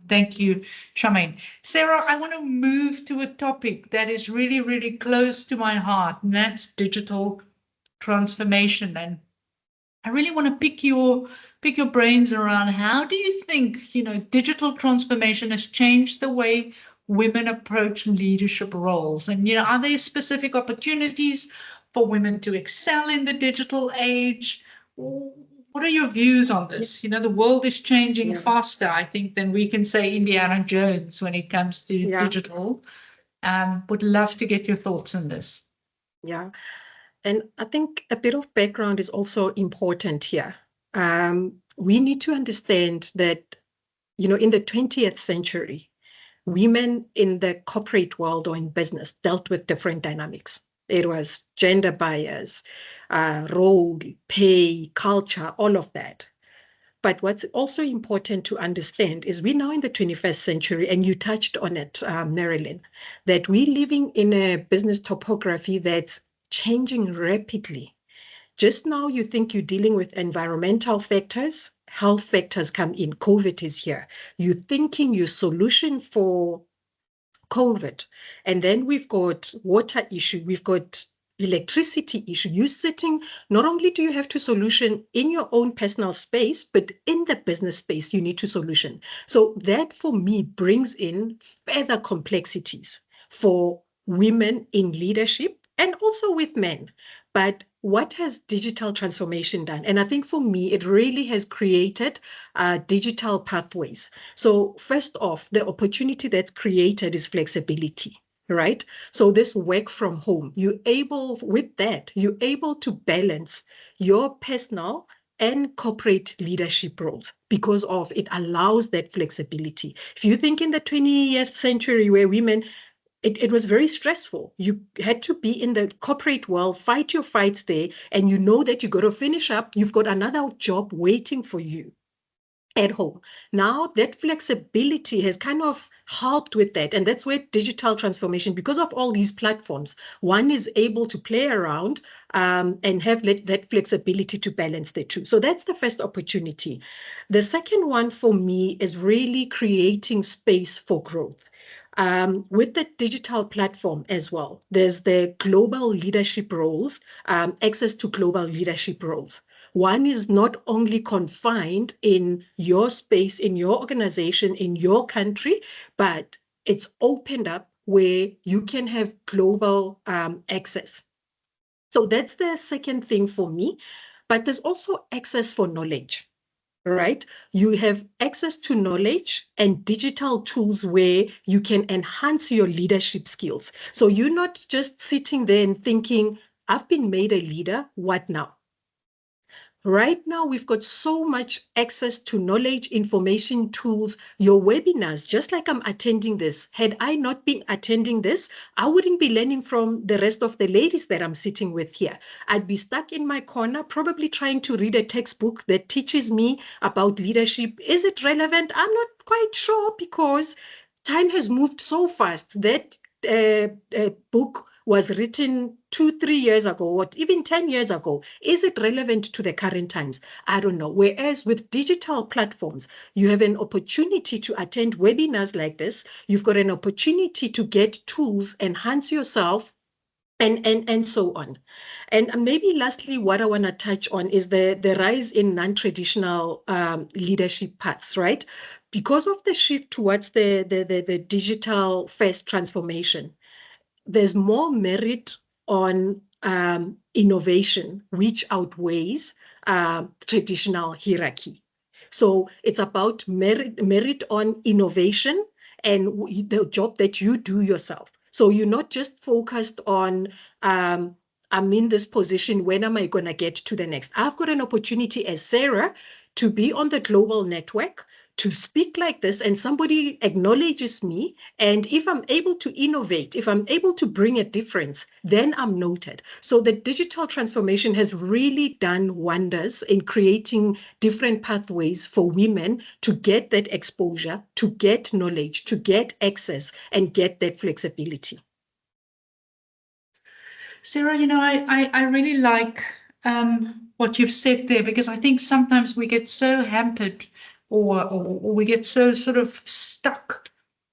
Thank you, Charmaine. Sarah, I want to move to a topic that is really, really close to my heart, and that's digital transformation. And I really want to pick your brains around, how do you think, digital transformation has changed the way women approach leadership roles? And, are there specific opportunities for women to excel in the digital age? What are your views on this? The world is changing faster, I think, than we can say Indiana Jones when it comes to digital. Would love to get your thoughts on this. Yeah. And I think a bit of background is also important here. We need to understand that, in the 20th century, women in the corporate world or in business dealt with different dynamics. It was gender bias, role, pay, culture, all of that. But what's also important to understand is we're now in the 21st century, and you touched on it, Marilyn, that we're living in a business topography that's changing rapidly. Just now, you think you're dealing with environmental factors, health factors come in, COVID is here. You're thinking your solution for COVID, and then we've got water issue, we've got electricity issue. You're sitting, not only do you have to solution in your own personal space, but in the business space, you need to solution. So that for me brings in further complexities for women in leadership and also with men. But what has digital transformation done? And I think for me, it really has created digital pathways. So first off, the opportunity that's created is flexibility, right? So this work from home, you're able to balance your personal and corporate leadership roles because of it allows that flexibility. If you think in the 20th century where women, it was very stressful. You had to be in the corporate world, fight your fights there, and you know that you got to finish up. You've got another job waiting for you at home. Now that flexibility has kind of helped with that. And that's where digital transformation, because of all these platforms, one is able to play around and have that flexibility to balance the two. So that's the first opportunity. The second one for me is really creating space for growth. With the digital platform as well, there's the global leadership roles, access to global leadership roles. One is not only confined in your space, in your organization, in your country, but it's opened up where you can have global access. So that's the second thing for me. But there's also access for knowledge. Right? You have access to knowledge and digital tools where you can enhance your leadership skills. So you're not just sitting there and thinking, I've been made a leader, what now? Right now, we've got so much access to knowledge, information, tools, your webinars, just like I'm attending this. Had I not been attending this, I wouldn't be learning from the rest of the ladies that I'm sitting with here. I'd be stuck in my corner, probably trying to read a textbook that teaches me about leadership. Is it relevant? I'm not quite sure because time has moved so fast. That book was written 2-3 years ago, or even 10 years ago. Is it relevant to the current times? I don't know. Whereas with digital platforms, you have an opportunity to attend webinars like this. You've got an opportunity to get tools, enhance yourself, and so on. And maybe lastly, what I want to touch on is the rise in non-traditional leadership paths, right? Because of the shift towards the digital first transformation, there's more merit on innovation, which outweighs traditional hierarchy. So it's about merit on innovation and the job that you do yourself. So you're not just focused on, I'm in this position, when am I going to get to the next? I've got an opportunity as Sarah to be on the global network, to speak like this, and somebody acknowledges me. And if I'm able to innovate, if I'm able to bring a difference, then I'm noted. So the digital transformation has really done wonders in creating different pathways for women to get that exposure, to get knowledge, to get access, and get that flexibility. Sarah, you know, I really like what you've said there, because I think sometimes we get so hampered or we get so sort of stuck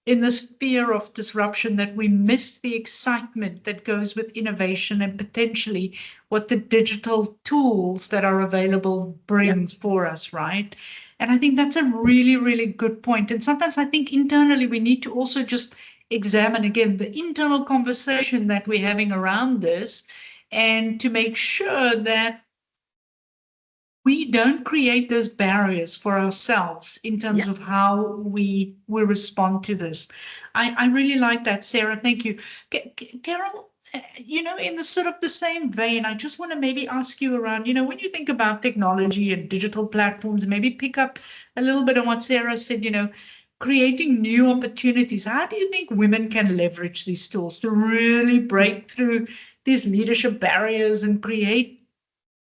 in this fear of disruption that we miss the excitement that goes with innovation and potentially what the digital tools that are available brings for us, right? And I think that's a really, really good point. And sometimes I think internally we need to also just examine again the internal conversation that we're having around this, and to make sure that we don't create those barriers for ourselves in terms of how we respond to this. I really like that, Sarah. Thank you. Carol, you know, in the sort of the same vein, I just want to maybe ask you around, you know, when you think about technology and digital platforms, maybe pick up a little bit on what Sarah said, you know, creating new opportunities. How do you think women can leverage these tools to really break through these leadership barriers and create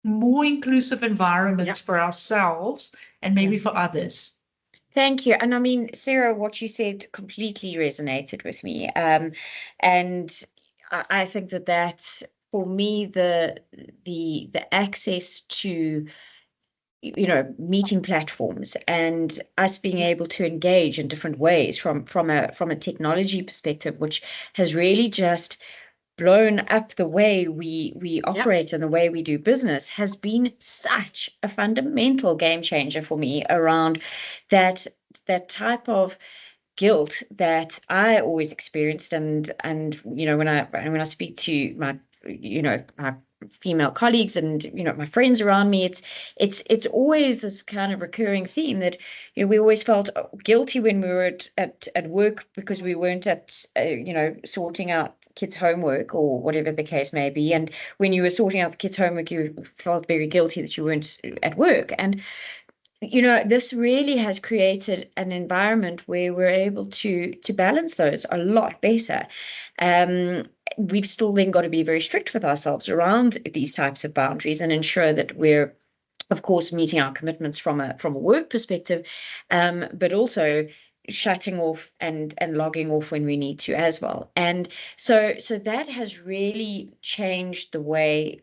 more inclusive environments for ourselves and maybe for others? Thank you. And I mean, Sarah, what you said completely resonated with me. And I think that that's, for me, the access to, you know, meeting platforms and us being able to engage in different ways from a technology perspective, which has really just blown up the way we operate and the way we do business, has been such a fundamental game changer for me around that type of guilt that I always experienced. And you know, when I speak to my, you know, my female colleagues and, you know, my friends around me, it's always this kind of recurring theme that, you know, we always felt guilty when we were at work because we weren't at you know, sorting out kids' homework or whatever the case may be. And when you were sorting out the kids' homework, you felt very guilty that you weren't at work. And you know, this really has created an environment where we're able to balance those a lot better. We've still then got to be very strict with ourselves around these types of boundaries and ensure that we're, of course, meeting our commitments from a work perspective, but also shutting off and logging off when we need to as well. And so that has really changed the way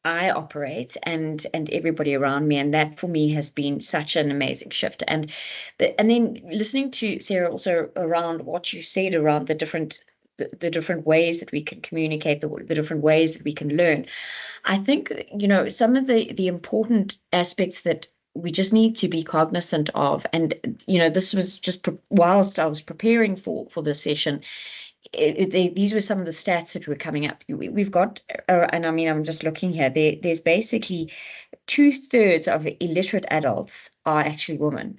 I operate and everybody around me, and that for me has been such an amazing shift. And then listening to Sarah also around what you said around the different ways that we can communicate, the different ways that we can learn. I think, you know, some of the important aspects that we just need to be cognizant of, and you know, this was just whilst I was preparing for this session, these were some of the stats that were coming up. We've got, and I mean, I'm just looking here, there's basically 2/3 of illiterate adults are actually women.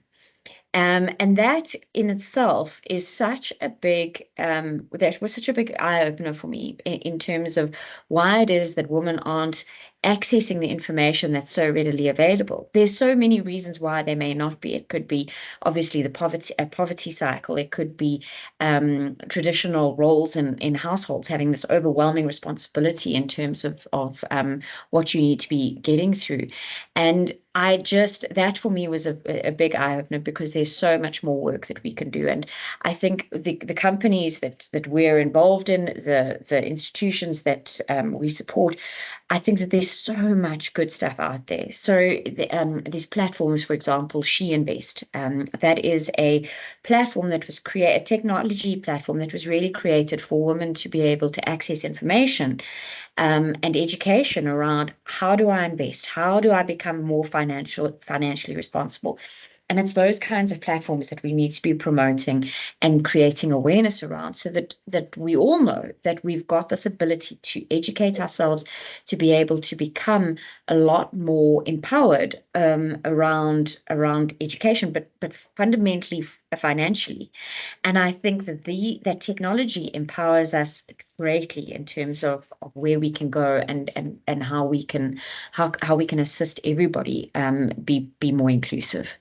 And that in itself is such a big, that was such a big eye-opener for me in terms of why it is that women aren't accessing the information that's so readily available. There's so many reasons why they may not be. It could be obviously the poverty cycle. It could be traditional roles in households having this overwhelming responsibility in terms of what you need to be getting through. And that for me was a big eye-opener, because there's so much more work that we can do. And I think the companies that we're involved in, the institutions that we support, I think that there's so much good stuff out there. So these platforms, for example, She Invest, that is a platform that was a technology platform that was really created for women to be able to access information and education around how do I invest? How do I become more financially responsible? And it's those kinds of platforms that we need to be promoting and creating awareness around, so that we all know that we've got this ability to educate ourselves, to be able to become a lot more empowered around education, but fundamentally financially. And I think that that technology empowers us greatly in terms of where we can go and how we can assist everybody be more inclusive.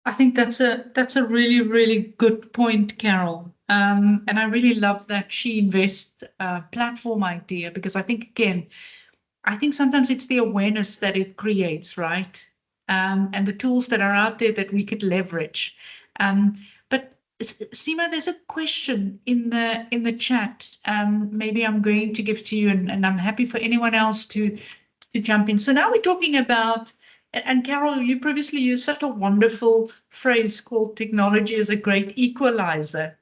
I think that's a really, really good point, Carol. And I really love that She Invest platform idea, because I think, again, I think sometimes it's the awareness that it creates, right? And the tools that are out there that we could leverage. But Seema, there's a question in the chat. Maybe I'm going to give to you, and I'm happy for anyone else to jump in. So now we're talking about, and Carol, you previously used such a wonderful phrase called technology as a great equalizer.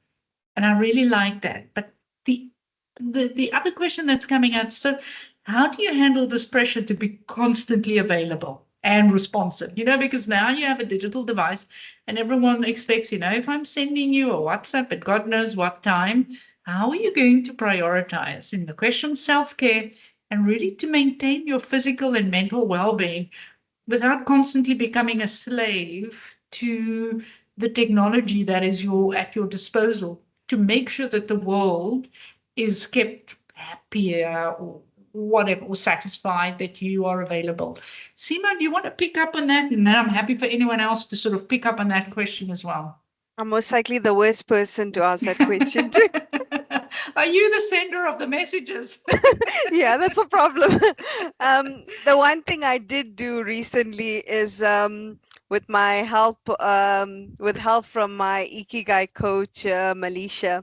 And I really like that. But the other question that's coming out, so how do you handle this pressure to be constantly available and responsive? Because now you have a digital device and everyone expects, if I'm sending you a WhatsApp at God knows what time, how are you going to prioritize in the question of self-care and really to maintain your physical and mental well-being without constantly becoming a slave to the technology that is at your disposal, to make sure that the world is kept happier or whatever, or satisfied that you are available? Seema, do you want to pick up on that? And then I'm happy for anyone else to sort of pick up on that question as well. I'm most likely the worst person to ask that question to. Are you the sender of the messages? Yeah, that's a problem. The one thing I did do recently is with my help, with help from my Ikigai coach, Malisha,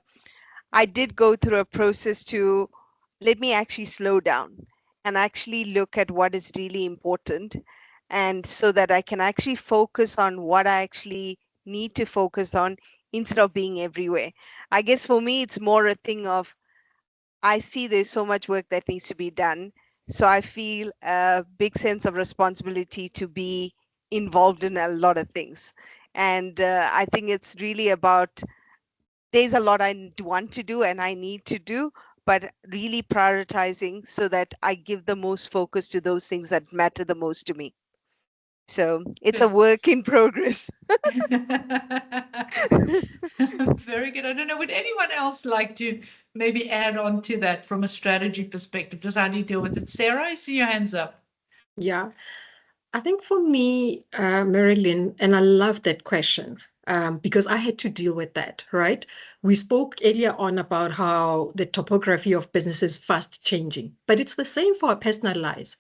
I did go through a process to let me actually slow down and actually look at what is really important, and so that I can actually focus on what I actually need to focus on instead of being everywhere. I guess for me, it's more a thing of, I see there's so much work that needs to be done. So I feel a big sense of responsibility to be involved in a lot of things. And I think it's really about, there's a lot I want to do and I need to do, but really prioritizing so that I give the most focus to those things that matter the most to me. So it's a work in progress. Very good. I don't know, would anyone else like to maybe add on to that from a strategy perspective? Just how do you deal with it? Sarah, I see your hands up. Yeah, I think for me, Marilyn, and I love that question because I had to deal with that, right? We spoke earlier on about how the topography of business is fast changing, but it's the same for our personal lives.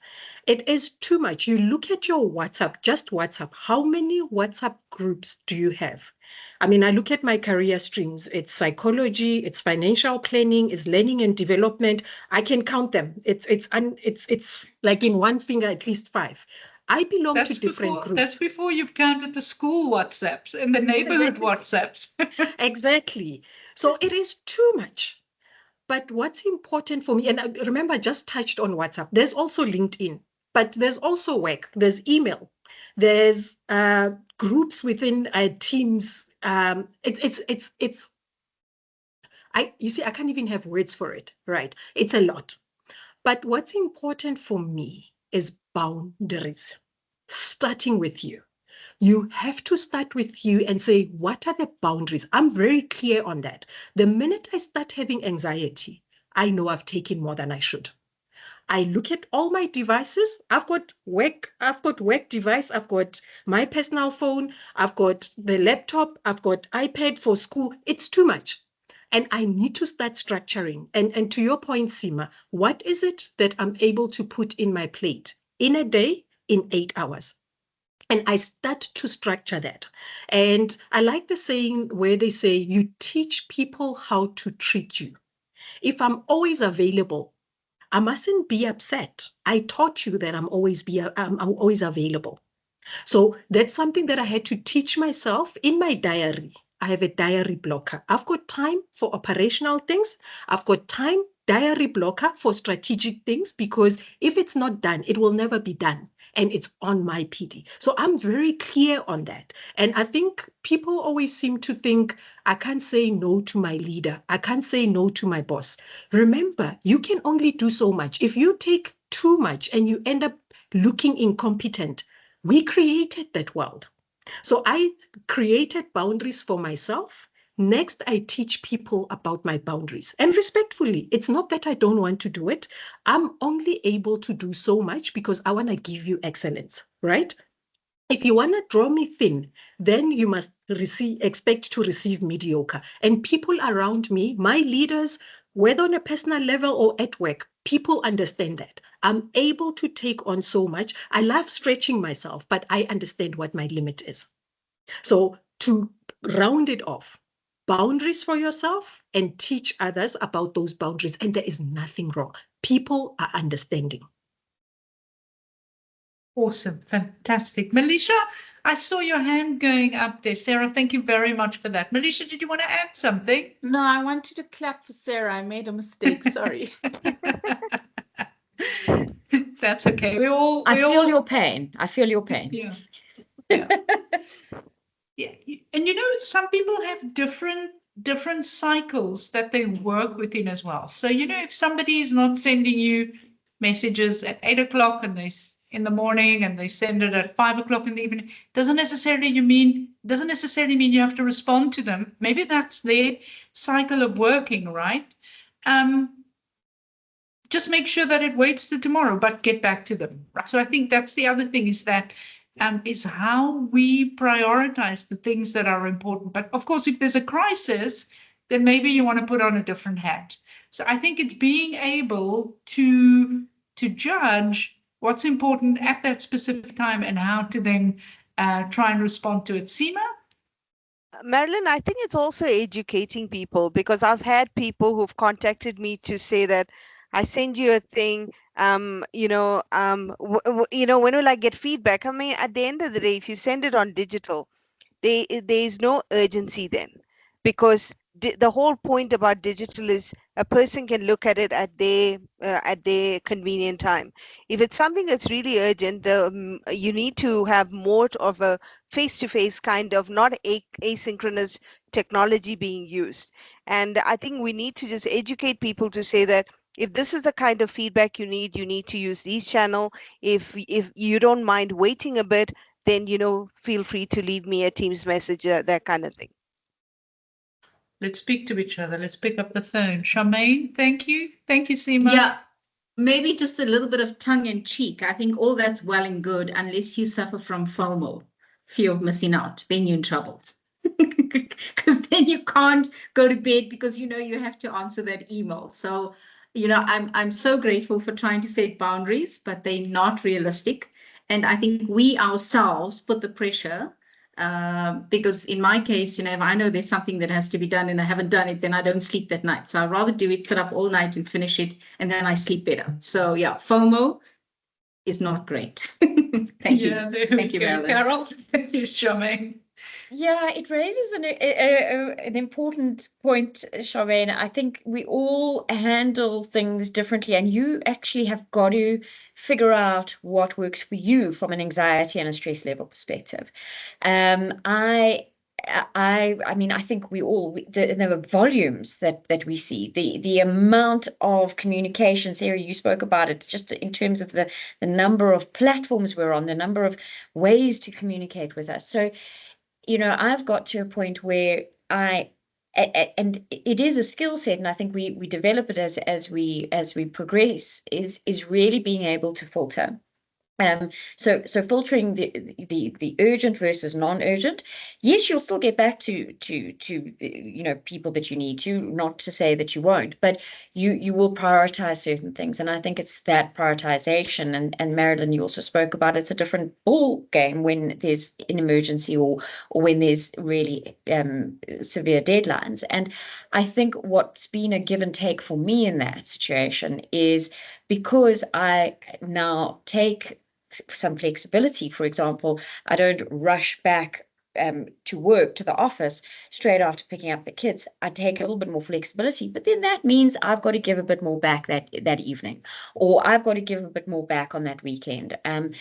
It is too much. You look at your WhatsApp, just WhatsApp. How many WhatsApp groups do you have? I mean, I look at my career streams. It's psychology, it's financial planning, it's learning and development. I can count them. It's like in one finger, at least 5. I belong to different groups. That's before you've counted the school WhatsApps and the neighborhood WhatsApps. Exactly. So it is too much. But what's important for me, and remember, I just touched on WhatsApp. There's also LinkedIn, but there's also work. There's email. There's groups within teams. You see, I can't even have words for it, right? It's a lot. But what's important for me is boundaries, starting with you. You have to start with you and say, what are the boundaries? I'm very clear on that. The minute I start having anxiety, I know I've taken more than I should. I look at all my devices. I've got work device, I've got my personal phone, I've got the laptop, I've got iPad for school. It's too much. And I need to start structuring. And to your point, Seema, what is it that I'm able to put in my plate in a day, in 8 hours? And I start to structure that. And I like the saying where they say, you teach people how to treat you. If I'm always available, I mustn't be upset. I taught you that I'm always available. So that's something that I had to teach myself in my diary. I have a diary blocker. I've got time for operational things. I've got time, diary blocker for strategic things, because if it's not done, it will never be done. and it's on my PD. So I'm very clear on that. And I think people always seem to think, I can't say no to my leader. I can't say no to my boss. Remember, you can only do so much. If you take too much and you end up looking incompetent, we created that world. So I created boundaries for myself. Next, I teach people about my boundaries. And respectfully, it's not that I don't want to do it. I'm only able to do so much because I want to give you excellence, right? If you want to draw me thin, then you must expect to receive mediocre. And people around me, my leaders, whether on a personal level or at work, people understand that. I'm able to take on so much. I love stretching myself, but I understand what my limit is. So to round it off, boundaries for yourself and teach others about those boundaries. And there is nothing wrong. People are understanding. Awesome. Fantastic. Melisha, I saw your hand going up there. Sarah, thank you very much for that. Melisha, did you want to add something? No, I wanted to clap for Sarah. I made a mistake. Sorry. That's okay. I feel your pain. I feel your pain. Yeah. Yeah. Yeah. And you know, some people have different cycles that they work within as well. So, you know, if somebody is not sending you messages at 8 o'clock and in the morning and they send it at 5 o'clock in the evening, doesn't necessarily mean you have to respond to them. Maybe that's their cycle of working, right? Just make sure that it waits till tomorrow, but get back to them. So I think that's the other thing is that is how we prioritize the things that are important. But of course, if there's a crisis, then maybe you want to put on a different hat. So I think it's being able to judge what's important at that specific time and how to then try and respond to it. Seema? Marilyn, I think it's also educating people because I've had people who've contacted me to say that I send you a thing, when will I get feedback? I mean, at the end of the day, if you send it on digital, there is no urgency then, because the whole point about digital is a person can look at it at their convenient time. If it's something that's really urgent, you need to have more of a face-to-face kind of, not asynchronous technology being used. And I think we need to just educate people to say that if this is the kind of feedback you need to use these channel. If you don't mind waiting a bit, then feel free to leave me a Teams message, that kind of thing. Let's speak to each other. Let's pick up the phone. Charmaine, thank you. Thank you, Seema. Yeah, maybe just a little bit of tongue in cheek. I think all that's well and good unless you suffer from FOMO, fear of missing out, then you're in trouble. Because then you can't go to bed because you have to answer that email. So, I'm so grateful for trying to set boundaries, but they're not realistic. And I think we ourselves put the pressure, because in my case, if I know there's something that has to be done and I haven't done it, then I don't sleep that night. So I'd rather do it, sit up all night and finish it, and then I sleep better. So yeah, FOMO is not great. Thank you. Thank you, Marilyn. Carol. Thank you, Charmaine. Yeah, it raises an important point, Charmaine. I think we all handle things differently, and you actually have got to figure out what works for you from an anxiety and a stress level perspective. I mean, I think there are volumes that we see, the amount of communication. Sarah, you spoke about it, just in terms of the number of platforms we're on, the number of ways to communicate with us. So, I've got to a point where and it is a skill set, and I think we develop it as we progress, is really being able to filter. So filtering the urgent versus non-urgent. Yes, you'll still get back to people that you need to, not to say that you won't, but you will prioritize certain things. And I think it's that prioritization. And Marilyn, you also spoke about it's a different ball game when there's an emergency or when there's really severe deadlines. And I think what's been a give and take for me in that situation is because I now take some flexibility. For example, I don't rush back to work, to the office, straight after picking up the kids, I take a little bit more flexibility. But then that means I've got to give a bit more back that evening, or I've got to give a bit more back on that weekend. And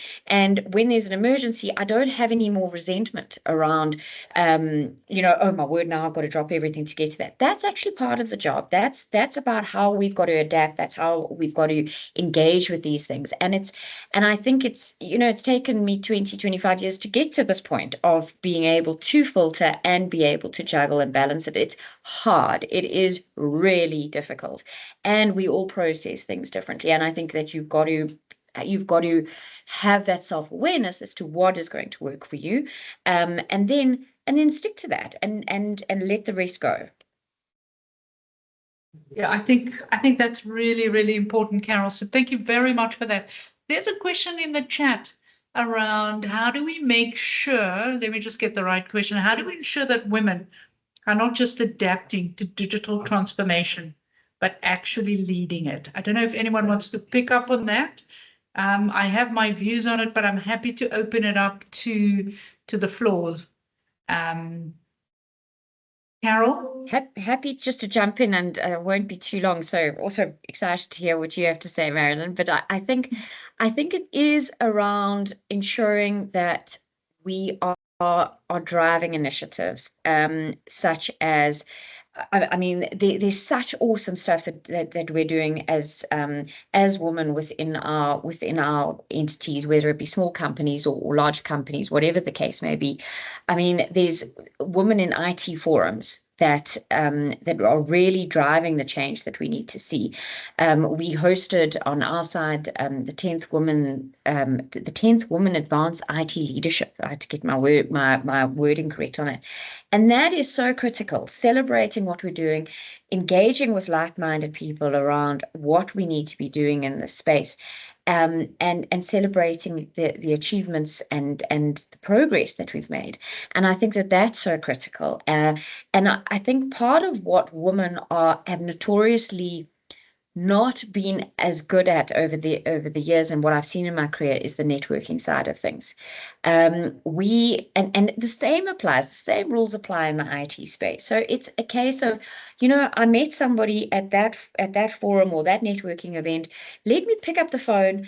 when there's an emergency, I don't have any more resentment around, oh my word, now I've got to drop everything to get to that. That's actually part of the job. That's about how we've got to adapt. That's how we've got to engage with these things. And I think it's taken me 20, 25 years to get to this point of being able to filter and be able to juggle and balance it. It's hard. It is really difficult. And we all process things differently. And I think that you've got to have that self-awareness as to what is going to work for you. And then stick to that and let the rest go. Yeah, I think that's really, really important, Carol. So thank you very much for that. There's a question in the chat around how do we make sure, let me just get the right question, how do we ensure that women are not just adapting to digital transformation, but actually leading it? I don't know if anyone wants to pick up on that. I have my views on it, but I'm happy to open it up to the floor. Carol? Happy just to jump in, and won't be too long. So also excited to hear what you have to say, Marilyn. But I think it is around ensuring that we are driving initiatives, such as, I mean, there's such awesome stuff that we're doing as women within our entities, whether it be small companies or large companies, whatever the case may be. I mean, there's women in IT forums that are really driving the change that we need to see. We hosted on our side the 10th Women Advanced IT Leadership. I had to get my wording correct on it. And that is so critical, celebrating what we're doing, engaging with like-minded people around what we need to be doing in this space, and celebrating the achievements and the progress that we've made. And I think that that's so critical. And I think part of what women have notoriously not been as good at over the years, and what I've seen in my career, is the networking side of things. And the same applies, the same rules apply in the IT space. So it's a case of, I met somebody at that forum or that networking event. Let me pick up the phone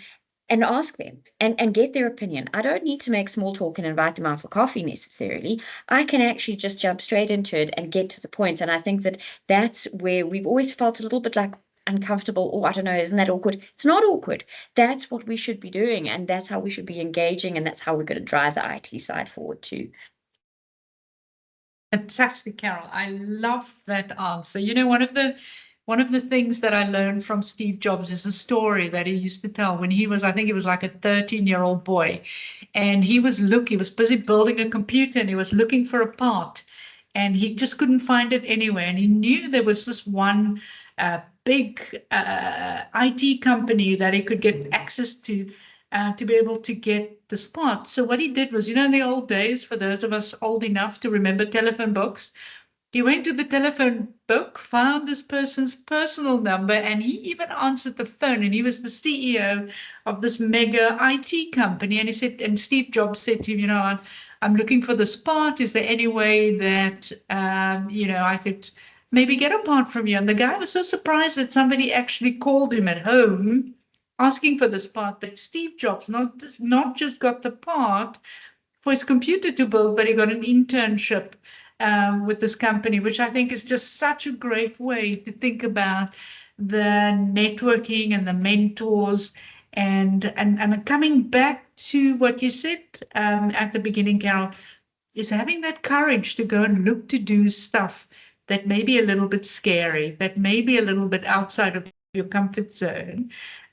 and ask them and get their opinion. I don't need to make small talk and invite them out for coffee necessarily. I can actually just jump straight into it and get to the point. And I think that that's where we've always felt a little bit like uncomfortable. Oh, I don't know, isn't that awkward? It's not awkward. That's what we should be doing, and that's how we should be engaging, and that's how we're going to drive the IT side forward too. Fantastic, Carol. I love that answer. One of the things that I learned from Steve Jobs is a story that he used to tell when he was, I think he was like a 13-year-old boy, and he was busy building a computer, and he was looking for a part, and he just couldn't find it anywhere. And he knew there was this one big IT company that he could get access to be able to get the part. So what he did was, in the old days, for those of us old enough to remember telephone books, he went to the telephone book, found this person's personal number, and he even answered the phone. And he was the CEO of this mega IT company. And he said, and Steve Jobs said to him, I'm looking for this part. Is there any way that, I could maybe get a part from you? And the guy was so surprised that somebody actually called him at home asking for this part, that Steve Jobs not just got the part for his computer to build, but he got an internship with this company, which I think is just such a great way to think about the networking and the mentors. And coming back to what you said at the beginning, Carol, is having that courage to go and look to do stuff that may be a little bit scary, that may be a little bit outside of your comfort zone.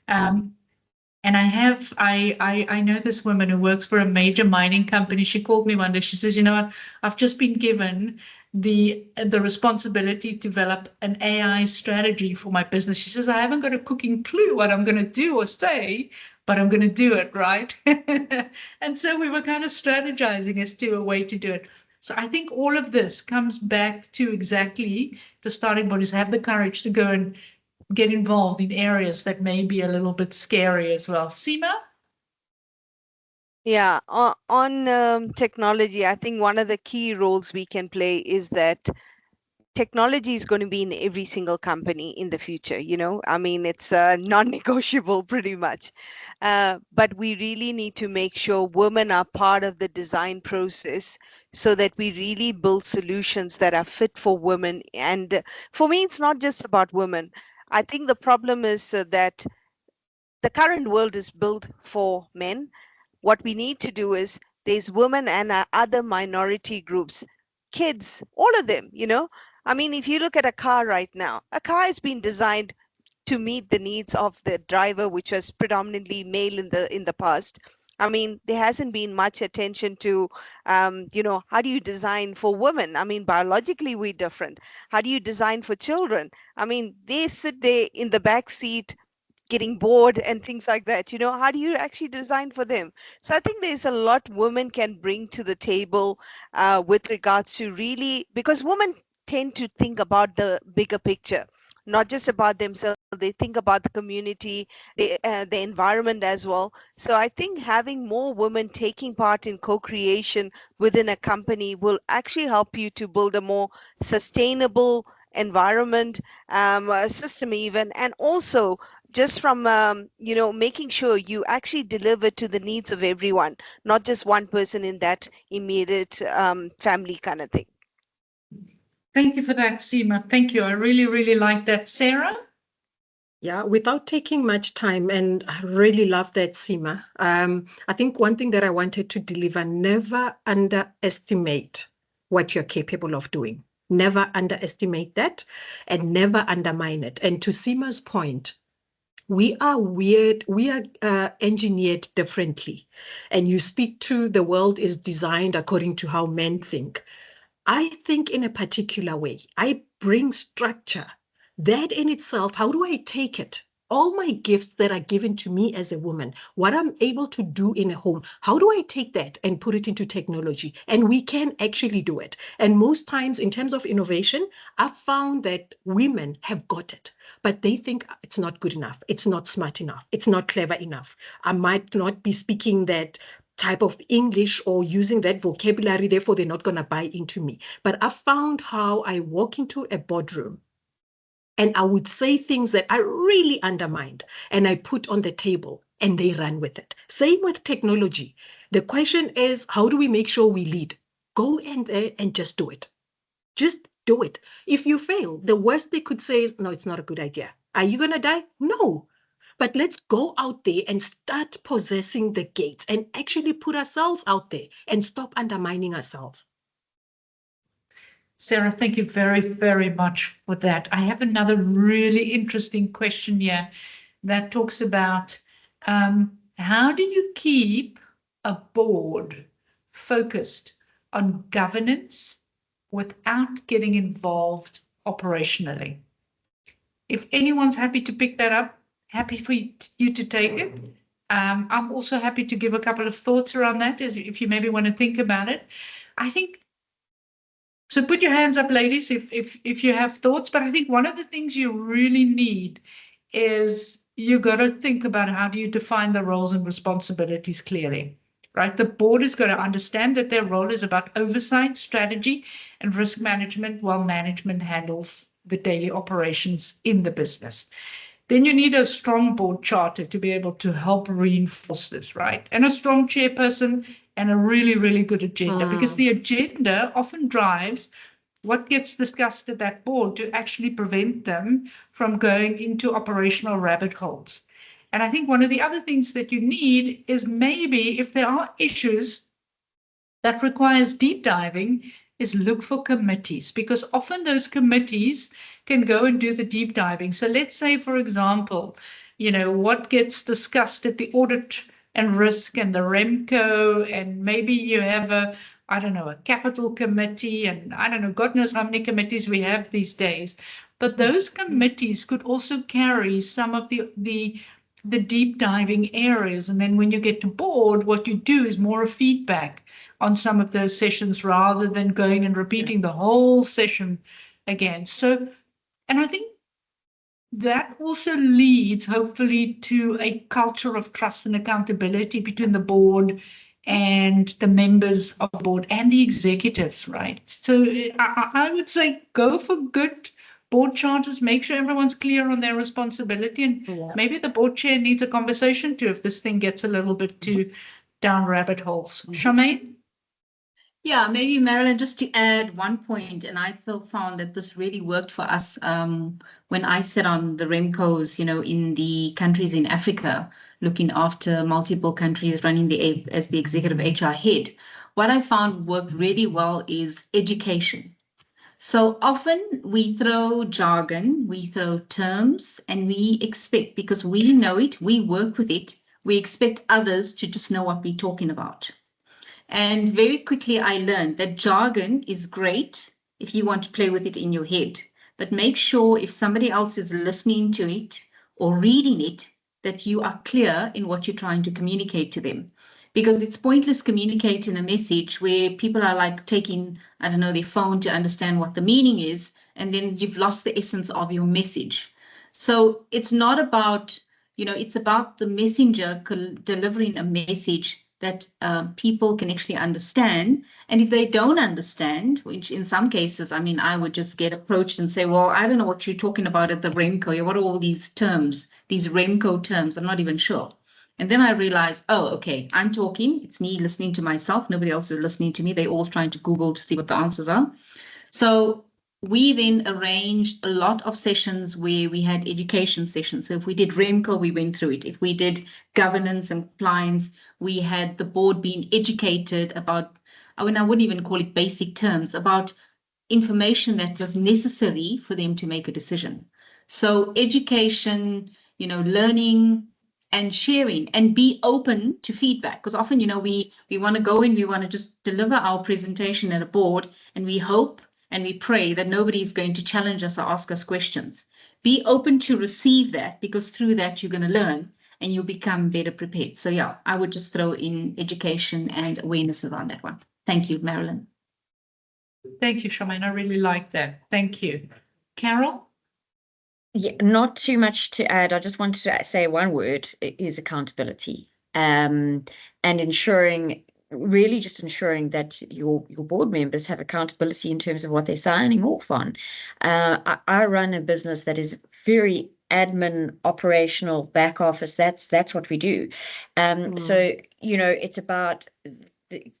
And I know this woman who works for a major mining company. She called me one day. She says, I've just been given the responsibility to develop an AI strategy for my business. She says, I haven't got a cooking clue what I'm going to do or say, but I'm going to do it, right? And so we were kind of strategizing as to a way to do it. So I think all of this comes back to exactly the starting point, is have the courage to go and get involved in areas that may be a little bit scary as well. Seema? Yeah, on technology, I think one of the key roles we can play is that technology is going to be in every single company in the future. I mean, it's non-negotiable pretty much. But we really need to make sure women are part of the design process so that we really build solutions that are fit for women. And for me, it's not just about women. I think the problem is that the current world is built for men. What we need to do is there's women and other minority groups, kids, all of them. I mean, if you look at a car right now, a car has been designed to meet the needs of the driver, which was predominantly male in the past. I mean, there hasn't been much attention to, how do you design for women? I mean, biologically we're different. How do you design for children? I mean, they sit there in the back seat getting bored and things like that. How do you actually design for them? So I think there's a lot women can bring to the table with regards to really, because women tend to think about the bigger picture, not just about themselves. They think about the community, the environment as well. So I think having more women taking part in co-creation within a company will actually help you to build a more sustainable environment, system even, and also just from making sure you actually deliver to the needs of everyone, not just one person in that immediate family kind of thing. Thank you for that, Seema. Thank you. I really, really like that. Sarah? Yeah, without taking much time, and I really love that, Seema. I think one thing that I wanted to deliver, never underestimate what you're capable of doing. Never underestimate that and never undermine it. And to Seema's point, we are weird, we are engineered differently. And you speak to the world is designed according to how men think. I think in a particular way. I bring structure. That in itself, how do I take it? All my gifts that are given to me as a woman, what I'm able to do in a home, how do I take that and put it into technology? And we can actually do it. And most times, in terms of innovation, I've found that women have got it, but they think it's not good enough, it's not smart enough, it's not clever enough. I might not be speaking that type of English or using that vocabulary, therefore they're not going to buy into me. But I found how I walk into a boardroom and I would say things that I really undermined and I put on the table and they run with it. Same with technology. The question is, how do we make sure we lead? Go in there and just do it. Just do it. If you fail, the worst they could say is, no, it's not a good idea. Are you going to die? No. But let's go out there and start possessing the gates and actually put ourselves out there and stop undermining ourselves. Sarah, thank you very, very much for that. I have another really interesting question here that talks about how do you keep a board focused on governance without getting involved operationally? If anyone's happy to pick that up, happy for you to take it. I'm also happy to give a couple of thoughts around that if you maybe want to think about it. I think so. Put your hands up, ladies, if you have thoughts. But I think one of the things you really need is you got to think about how do you define the roles and responsibilities clearly, right? The board is going to understand that their role is about oversight, strategy, and risk management while management handles the daily operations in the business. Then you need a strong board charter to be able to help reinforce this, right? And a strong chairperson and a really, really good agenda, because the agenda often drives what gets discussed at that board to actually prevent them from going into operational rabbit holes. And I think one of the other things that you need is maybe if there are issues that requires deep diving, is look for committees, because often those committees can go and do the deep diving. So let's say, for example, what gets discussed at the audit and risk and the REMCO, and maybe you have a capital committee, and I don't know, God knows how many committees we have these days. But those committees could also carry some of the deep diving areas. And then when you get to board, what you do is more feedback on some of those sessions rather than going and repeating the whole session again. So, and I think that also leads hopefully to a culture of trust and accountability between the board and the members of the board and the executives, right? So I would say go for good board charters, make sure everyone's clear on their responsibility, and maybe the board chair needs a conversation too if this thing gets a little bit too down rabbit holes. Charmaine? Yeah, maybe Marilyn, just to add one point, and I still found that this really worked for us when I sat on the REMCOs, in the countries in Africa, looking after multiple countries, running as the executive HR head. What I found worked really well is education. So often we throw jargon, we throw terms, and we expect, because we know it, we work with it, we expect others to just know what we're talking about. And very quickly, I learned that jargon is great if you want to play with it in your head, but make sure if somebody else is listening to it or reading it, that you are clear in what you're trying to communicate to them. Because it's pointless communicating a message where people are like taking, I don't know, their phone to understand what the meaning is, and then you've lost the essence of your message. So it's not about, it's about the messenger delivering a message that people can actually understand. And if they don't understand, which in some cases, I mean, I would just get approached and say, well, I don't know what you're talking about at the REMCO. What are all these terms, these REMCO terms? I'm not even sure. And then I realized, oh, okay, I'm talking. It's me listening to myself. Nobody else is listening to me. They're all trying to Google to see what the answers are. So we then arranged a lot of sessions where we had education sessions. So if we did REMCO, we went through it. If we did governance and compliance, we had the board being educated about, I wouldn't even call it basic terms, about information that was necessary for them to make a decision. So education, learning and sharing, and be open to feedback, because often, we want to go in, we want to just deliver our presentation at a board, and we hope and we pray that nobody is going to challenge us or ask us questions. Be open to receive that, because through that you're going to learn and you'll become better prepared. So yeah, I would just throw in education and awareness around that one. Thank you, Marilyn. Thank you, Charmaine. I really like that. Thank you. Carol? Yeah, not too much to add. I just wanted to say one word is accountability. And really just ensuring that your board members have accountability in terms of what they're signing off on. I run a business that is very admin, operational, back office. That's what we do. So, it's about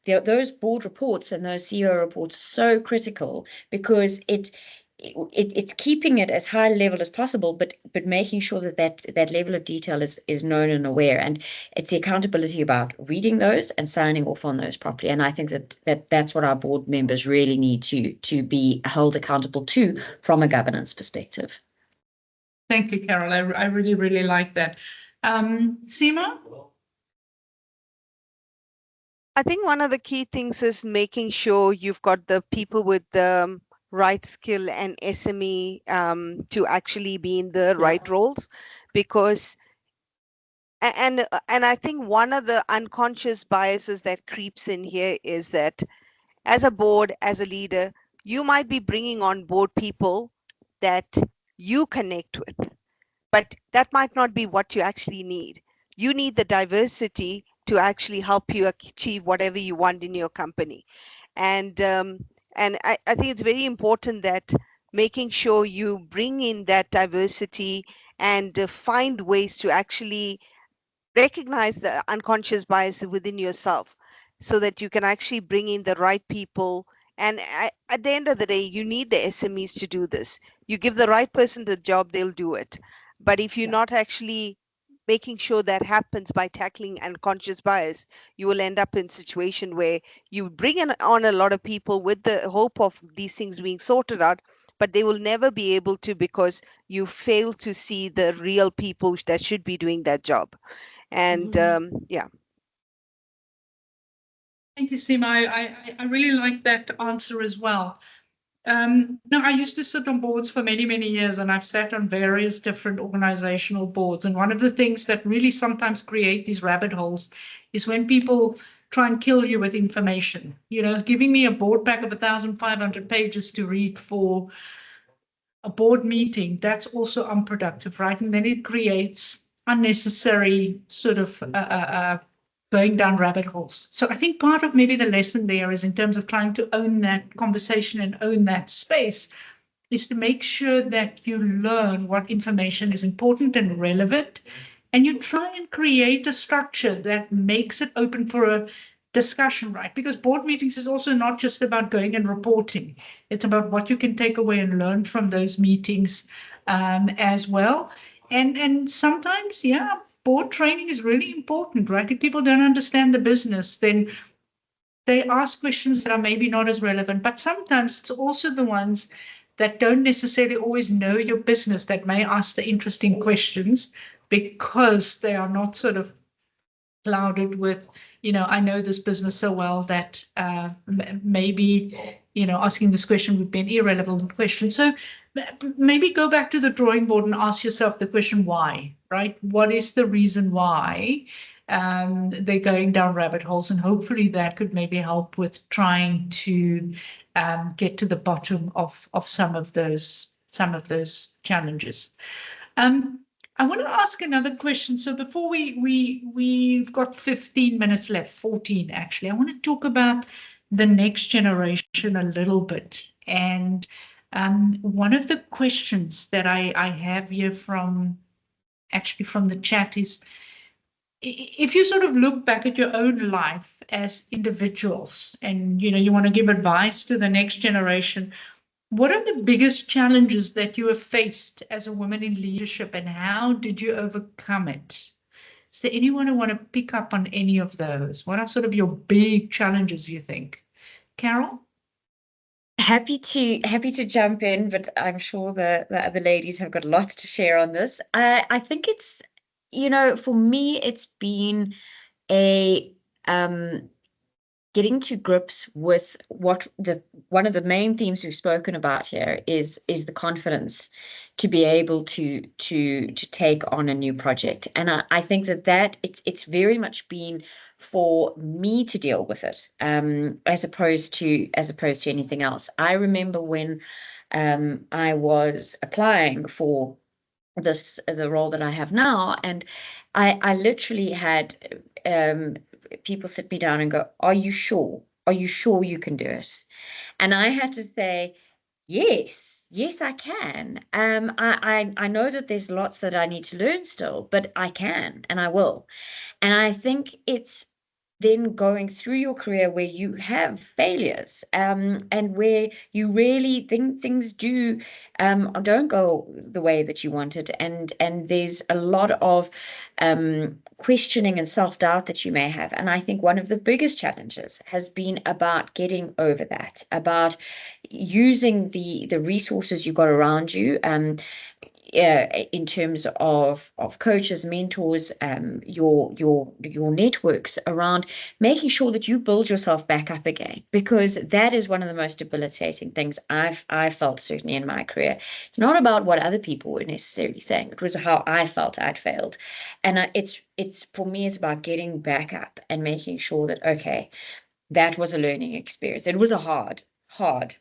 those board reports and those CEO reports so critical, because it's keeping it as high level as possible, but making sure that level of detail is known and aware. And it's the accountability about reading those and signing off on those properly. And I think that's what our board members really need to be held accountable to from a governance perspective. Thank you, Carol. I really, really like that. Seema? I think one of the key things is making sure you've got the people with the right skill and SME to actually be in the right roles, because and I think one of the unconscious biases that creeps in here is that as a board, as a leader, you might be bringing on board people that you connect with, but that might not be what you actually need. You need the diversity to actually help you achieve whatever you want in your company. And I think it's very important that making sure you bring in that diversity and find ways to actually recognize the unconscious bias within yourself, so that you can actually bring in the right people. And at the end of the day, you need the SMEs to do this. You give the right person the job, they'll do it. But if you're not actually making sure that happens by tackling unconscious bias, you will end up in a situation where you bring on a lot of people with the hope of these things being sorted out, but they will never be able to, because you fail to see the real people that should be doing that job. And yeah. Thank you, Seema. I really like that answer as well. No, I used to sit on boards for many, many years, and I've sat on various different organizational boards. And one of the things that really sometimes create these rabbit holes is when people try and kill you with information. Giving me a board pack of 1,500 pages to read for a board meeting, that's also unproductive, right? And then it creates unnecessary sort of going down rabbit holes. So I think part of maybe the lesson there is in terms of trying to own that conversation and own that space is to make sure that you learn what information is important and relevant, and you try and create a structure that makes it open for a discussion, right? Because board meetings is also not just about going and reporting. It's about what you can take away and learn from those meetings as well. And sometimes, yeah, board training is really important, right? If people don't understand the business, then they ask questions that are maybe not as relevant, but sometimes it's also the ones that don't necessarily always know your business that may ask the interesting questions because they are not sort of clouded with, I know this business so well that maybe, asking this question would be an irrelevant question. So maybe go back to the drawing board and ask yourself the question, why, right? What is the reason why they're going down rabbit holes? And hopefully that could maybe help with trying to get to the bottom of some of those challenges. I want to ask another question. So before we've got 15 minutes left, 14 actually. I want to talk about the next generation a little bit. And one of the questions that I have here from the chat is, if you sort of look back at your own life as individuals and you want to give advice to the next generation, what are the biggest challenges that you have faced as a woman in leadership, and how did you overcome it? Is there anyone who want to pick up on any of those? What are sort of your big challenges, you think? Carol? Happy to jump in, but I'm sure the other ladies have got lots to share on this. I think it's, for me, it's been a getting to grips with one of the main themes we've spoken about here is the confidence to be able to take on a new project. And I think that it's very much been for me to deal with it, as opposed to anything else. I remember when I was applying for the role that I have now, and I literally had people sit me down and go, "Are you sure? Are you sure you can do it?" And I had to say, yes, I can. I know that there's lots that I need to learn still, but I can and I will. And I think it's then going through your career where you have failures, and where you really think things don't go the way that you wanted, and there's a lot of questioning and self-doubt that you may have. And I think one of the biggest challenges has been about getting over that, about using the resources you've got around you, in terms of coaches, mentors, your networks around, making sure that you build yourself back up again, because that is one of the most debilitating things I felt, certainly in my career. It's not about what other people were necessarily saying. It was how I felt I'd failed. And it's for me, it's about getting back up and making sure that, okay, that was a learning experience. It was a hard,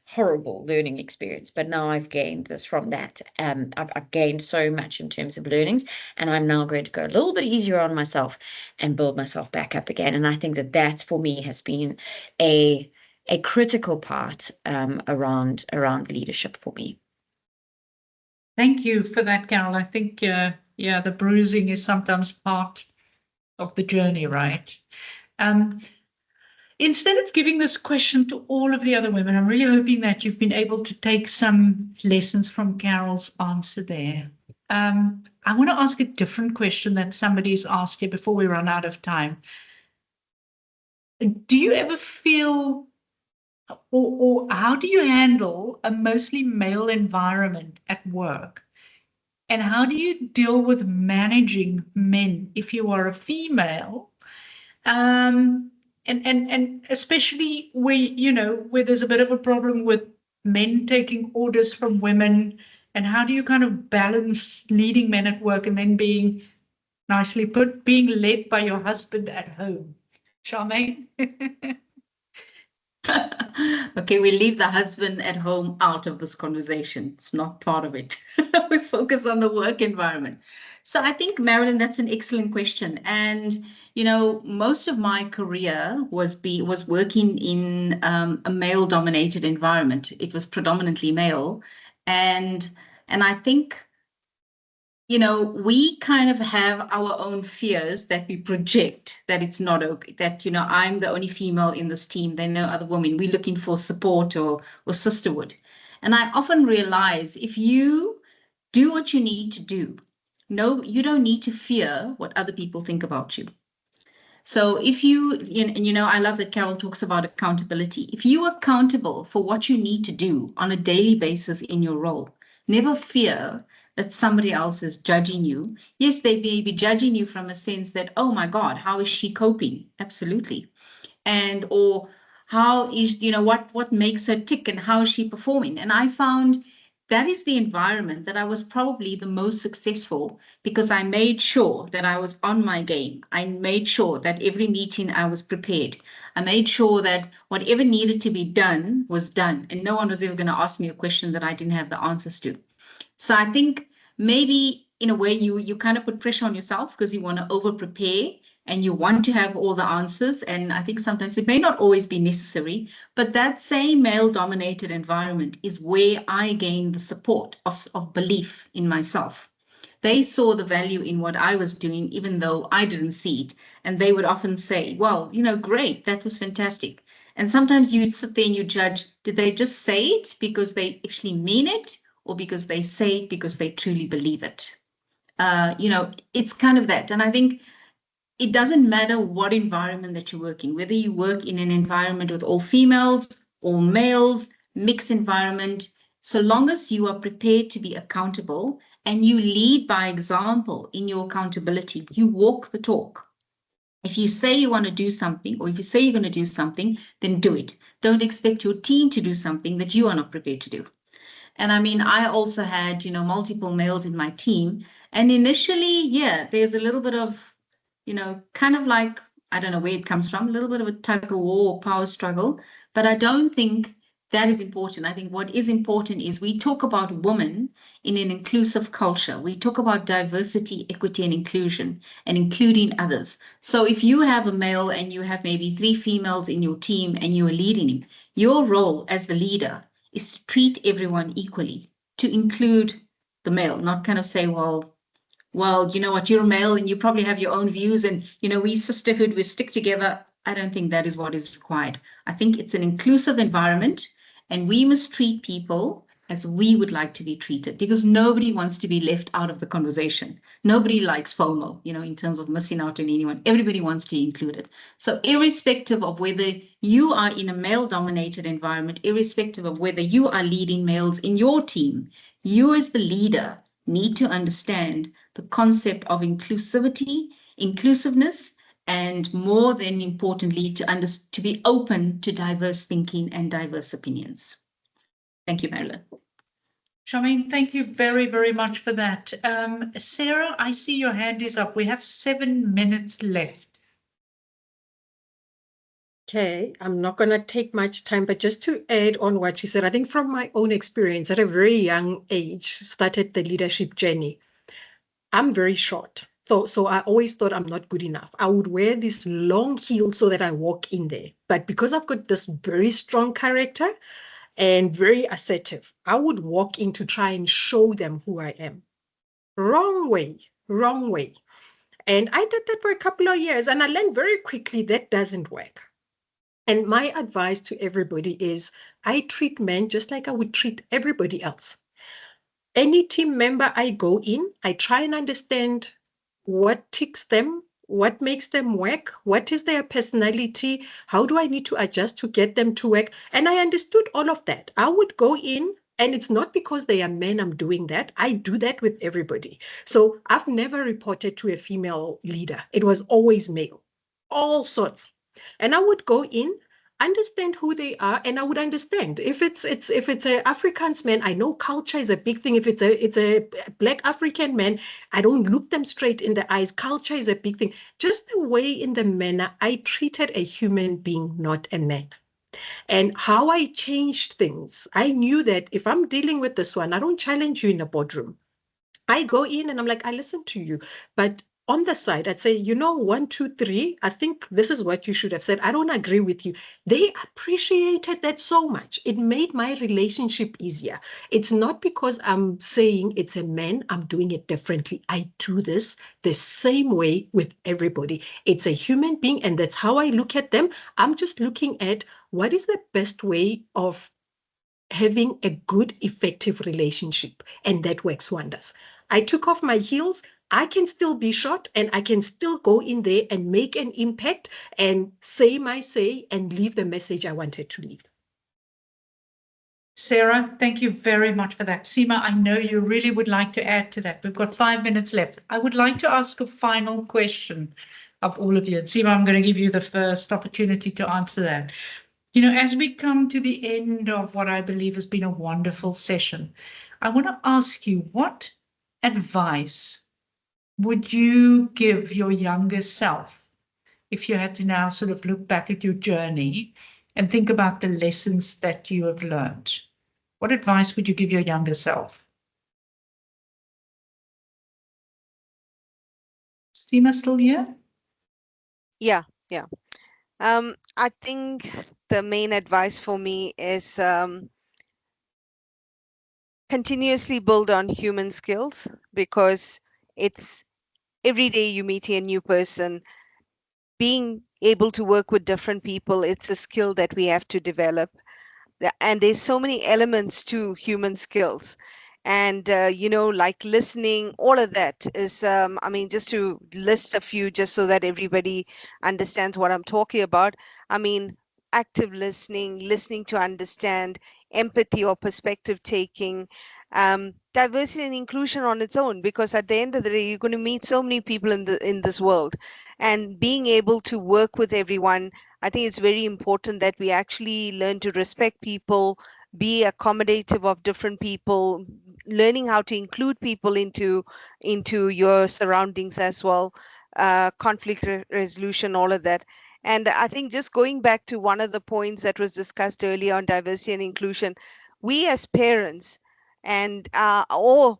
horrible learning experience, but now I've gained this from that. I've gained so much in terms of learnings, and I'm now going to go a little bit easier on myself and build myself back up again. And I think that for me has been a critical part around leadership for me. Thank you for that, Carol. I think, the bruising is sometimes part of the journey, right? Instead of giving this question to all of the other women, I'm really hoping that you've been able to take some lessons from Carol's answer there. I want to ask a different question that somebody's asked here before we run out of time. Do you ever feel, or how do you handle a mostly male environment at work? And how do you deal with managing men if you are a female? And especially where there's a bit of a problem with men taking orders from women, and how do you kind of balance leading men at work and then being, nicely put, being led by your husband at home? Charmaine? Okay, we leave the husband at home out of this conversation. It's not part of it. We focus on the work environment. So I think, Marilyn, that's an excellent question. And, you know, most of my career was working in a male-dominated environment. It was predominantly male. And I think, you know, we kind of have our own fears that we project, that it's not okay, that, you know, I'm the only female in this team. There are no other women. We're looking for support or sisterhood. And I often realize if you do what you need to do, no, you don't need to fear what other people think about you. So if you know, I love that Carol talks about accountability. If you are accountable for what you need to do on a daily basis in your role, never fear that somebody else is judging you. Yes, they may be judging you from a sense that, oh my God, how is she coping? Absolutely. And or how is, you know, what makes her tick and how is she performing? And I found that is the environment that I was probably the most successful, because I made sure that I was on my game. I made sure that every meeting I was prepared. I made sure that whatever needed to be done was done, and no one was ever going to ask me a question that I didn't have the answers to. So I think maybe in a way you kind of put pressure on yourself because you want to over prepare and you want to have all the answers. And I think sometimes it may not always be necessary, but that same male-dominated environment is where I gained the support of belief in myself. They saw the value in what I was doing, even though I didn't see it. And they would often say, well, you know, great, that was fantastic. And sometimes you'd sit there and you judge, did they just say it because they actually mean it, or because they say it because they truly believe it? You know, it's kind of that. And I think it doesn't matter what environment that you work in, whether you work in an environment with all females or males, mixed environment, so long as you are prepared to be accountable and you lead by example in your accountability, you walk the talk. If you say you want to do something, or if you say you're going to do something, then do it. Don't expect your team to do something that you are not prepared to do. And I mean, I also had, you know, multiple males in my team. And initially, yeah, there's a little bit of, you know, kind of like, I don't know where it comes from, a little bit of a tug of war or power struggle. But I don't think that is important. I think what is important is we talk about women in an inclusive culture. We talk about diversity, equity, and inclusion, and including others. So if you have a male and you have maybe 3 females in your team and you are leading him, your role as the leader is to treat everyone equally, to include the male, not kind of say, well, you know what, you're a male and you probably have your own views and, you know, we sisterhood, we stick together. I don't think that is what is required. I think it's an inclusive environment and we must treat people as we would like to be treated, because nobody wants to be left out of the conversation. Nobody likes FOMO, you know, in terms of missing out on anyone. Everybody wants to be included. So irrespective of whether you are in a male-dominated environment, irrespective of whether you are leading males in your team, you as the leader need to understand the concept of inclusivity, inclusiveness, and more than importantly, to be open to diverse thinking and diverse opinions. Thank you, Marilyn. Charmaine, thank you very, very much for that. Sarah, I see your hand is up. We have 7 minutes left. Okay, I'm not going to take much time, but just to add on what she said, I think from my own experience at a very young age, started the leadership journey. I'm very short. So I always thought I'm not good enough. I would wear this long heel so that I walk in there. But because I've got this very strong character and very assertive, I would walk in to try and show them who I am. Wrong way, wrong way. And I did that for a couple of years and I learned very quickly that doesn't work. And my advice to everybody is I treat men just like I would treat everybody else. Any team member I go in, I try and understand what ticks them, what makes them work, what is their personality, how do I need to adjust to get them to work? And I understood all of that. I would go in, and it's not because they are men I'm doing that. I do that with everybody. So I've never reported to a female leader. It was always male, all sorts. And I would go in, understand who they are, and I would understand if it's a Afrikaans man, I know culture is a big thing. If it's a Black African man, I don't look them straight in the eyes. Culture is a big thing. Just the way, in the manner I treated a human being, not a man. And how I changed things. I knew that if I'm dealing with this one, I don't challenge you in a boardroom. I go in and I'm like, I listen to you. But on the side, I'd say, 1, 2, 3, I think this is what you should have said. I don't agree with you. They appreciated that so much. It made my relationship easier. It's not because I'm saying it's a man, I'm doing it differently. I do this the same way with everybody. It's a human being, and that's how I look at them. I'm just looking at what is the best way of having a good, effective relationship, and that works wonders. I took off my heels. I can still be short, and I can still go in there and make an impact and say my say and leave the message I wanted to leave. Sarah, thank you very much for that. Seema, I know you really would like to add to that. We've got 5 minutes left. I would like to ask a final question of all of you. And Seema, I'm going to give you the first opportunity to answer that. As we come to the end of what I believe has been a wonderful session, I want to ask you, what advice would you give your younger self if you had to now sort of look back at your journey and think about the lessons that you have learned? What advice would you give your younger self? Seema, still here? Yeah. I think the main advice for me is continuously build on human skills, because it's every day you meet a new person. Being able to work with different people, it's a skill that we have to develop. And there's so many elements to human skills, and like listening, all of that is I mean, just to list a few, just so that everybody understands what I'm talking about. I mean, active listening to understand, empathy or perspective taking, diversity and inclusion on its own, because at the end of the day, you're going to meet so many people in this world, and being able to work with everyone. I think it's very important that we actually learn to respect people, be accommodative of different people, learning how to include people into your surroundings as well, conflict resolution, all of that. And I think, just going back to one of the points that was discussed earlier on diversity and inclusion, we as parents and or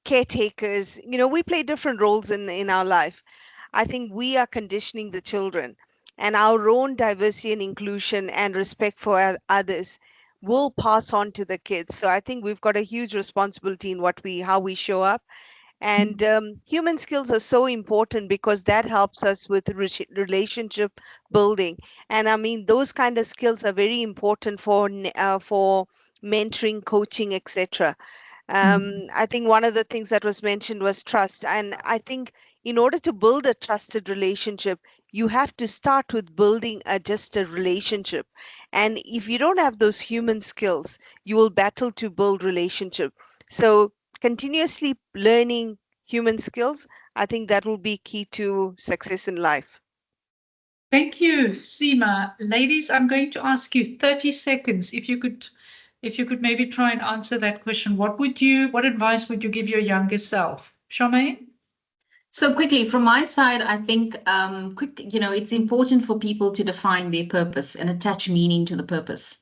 caretakers, we play different roles in our life. I think we are conditioning the children, and our own diversity and inclusion and respect for others will pass on to the kids. So I think we've got a huge responsibility in how we show up. And human skills are so important, because that helps us with relationship building. And I mean, those kind of skills are very important for mentoring, coaching, etc. I think one of the things that was mentioned was trust. And I think in order to build a trusted relationship, you have to start with building just a relationship. And if you don't have those human skills, you will battle to build relationship. So continuously learning human skills, I think that will be key to success in life. Thank you, Seema. Ladies, I'm going to ask you 30 seconds. If you could maybe try and answer that question. What advice would you give your younger self? Charmaine? So quickly, from my side, I think it's important for people to define their purpose and attach meaning to the purpose.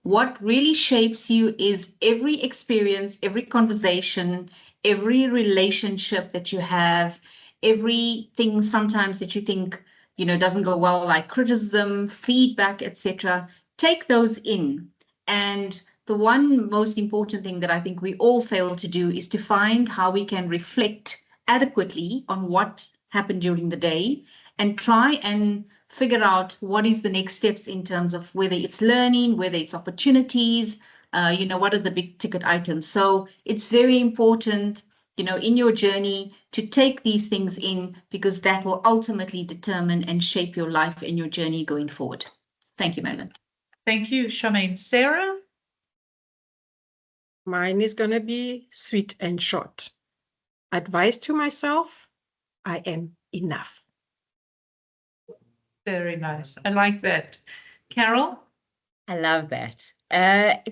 What really shapes you is every experience, every conversation, every relationship that you have, everything sometimes that you think, doesn't go well, like criticism, feedback, etc. Take those in. And the one most important thing that I think we all fail to do is to find how we can reflect adequately on what happened during the day and try and figure out what is the next steps in terms of whether it's learning, whether it's opportunities, what are the big ticket items. So it's very important, in your journey to take these things in, because that will ultimately determine and shape your life and your journey going forward. Thank you, Madeline. Thank you, Charmaine. Sarah? Mine is going to be sweet and short. Advice to myself: I am enough. Very nice. I like that. Carol? I love that.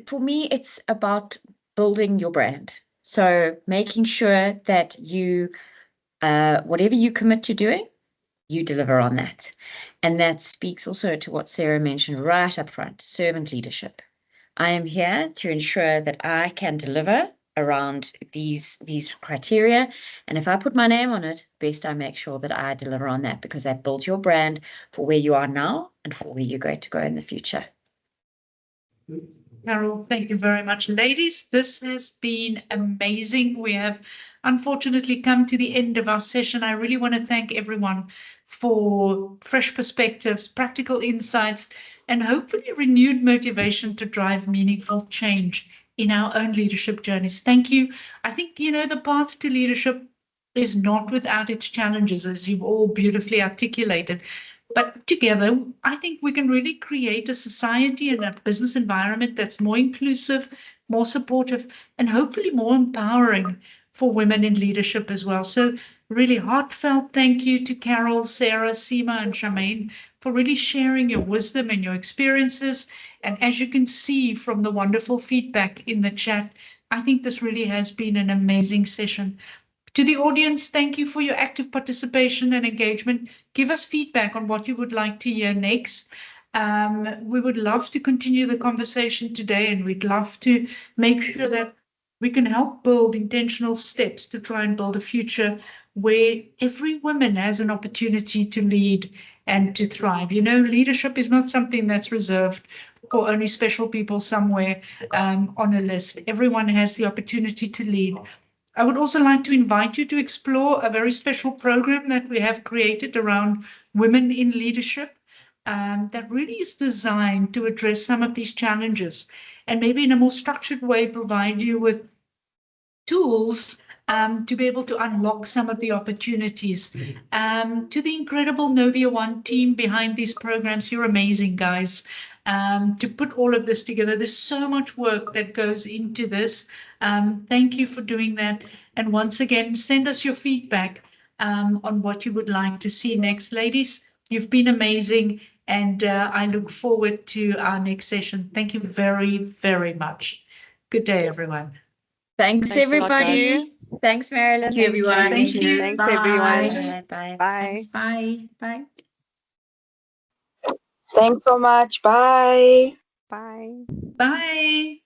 For me, it's about building your brand. So making sure that you, whatever you commit to doing, you deliver on that. And that speaks also to what Sarah mentioned right up front, servant leadership. I am here to ensure that I can deliver around these criteria. And if I put my name on it, best I make sure that I deliver on that, because that builds your brand for where you are now and for where you're going to go in the future. Carol, thank you very much. Ladies, this has been amazing. We have unfortunately come to the end of our session. I really want to thank everyone for fresh perspectives, practical insights, and hopefully renewed motivation to drive meaningful change in our own leadership journeys. Thank you. I think, the path to leadership is not without its challenges, as you've all beautifully articulated. But together, I think we can really create a society and a business environment that's more inclusive, more supportive, and hopefully more empowering for women in leadership as well. So really heartfelt thank you to Carol, Sarah, Seema, and Charmaine for really sharing your wisdom and your experiences. And as you can see from the wonderful feedback in the chat, I think this really has been an amazing session. To the audience, thank you for your active participation and engagement. Give us feedback on what you would like to hear next. We would love to continue the conversation today, and we'd love to make sure that we can help build intentional steps to try and build a future where every woman has an opportunity to lead and to thrive. Leadership is not something that's reserved for only special people somewhere on a list. Everyone has the opportunity to lead. I would also like to invite you to explore a very special program that we have created around women in leadership that really is designed to address some of these challenges and maybe in a more structured way provide you with tools to be able to unlock some of the opportunities. To the incredible Novia One team behind these programs, you're amazing, guys. To put all of this together, there's so much work that goes into this. Thank you for doing that. And once again, send us your feedback on what you would like to see next. Ladies, you've been amazing, and I look forward to our next session. Thank you very, very much. Good day, everyone. Thanks Thanks a lot, everybody. guys. Thanks, Marilyn. Thank you, everyone. Thank you. Thanks, Bye. everyone. Bye. Bye. Thanks. Bye. Bye. Thanks so much. Bye. Bye. Bye.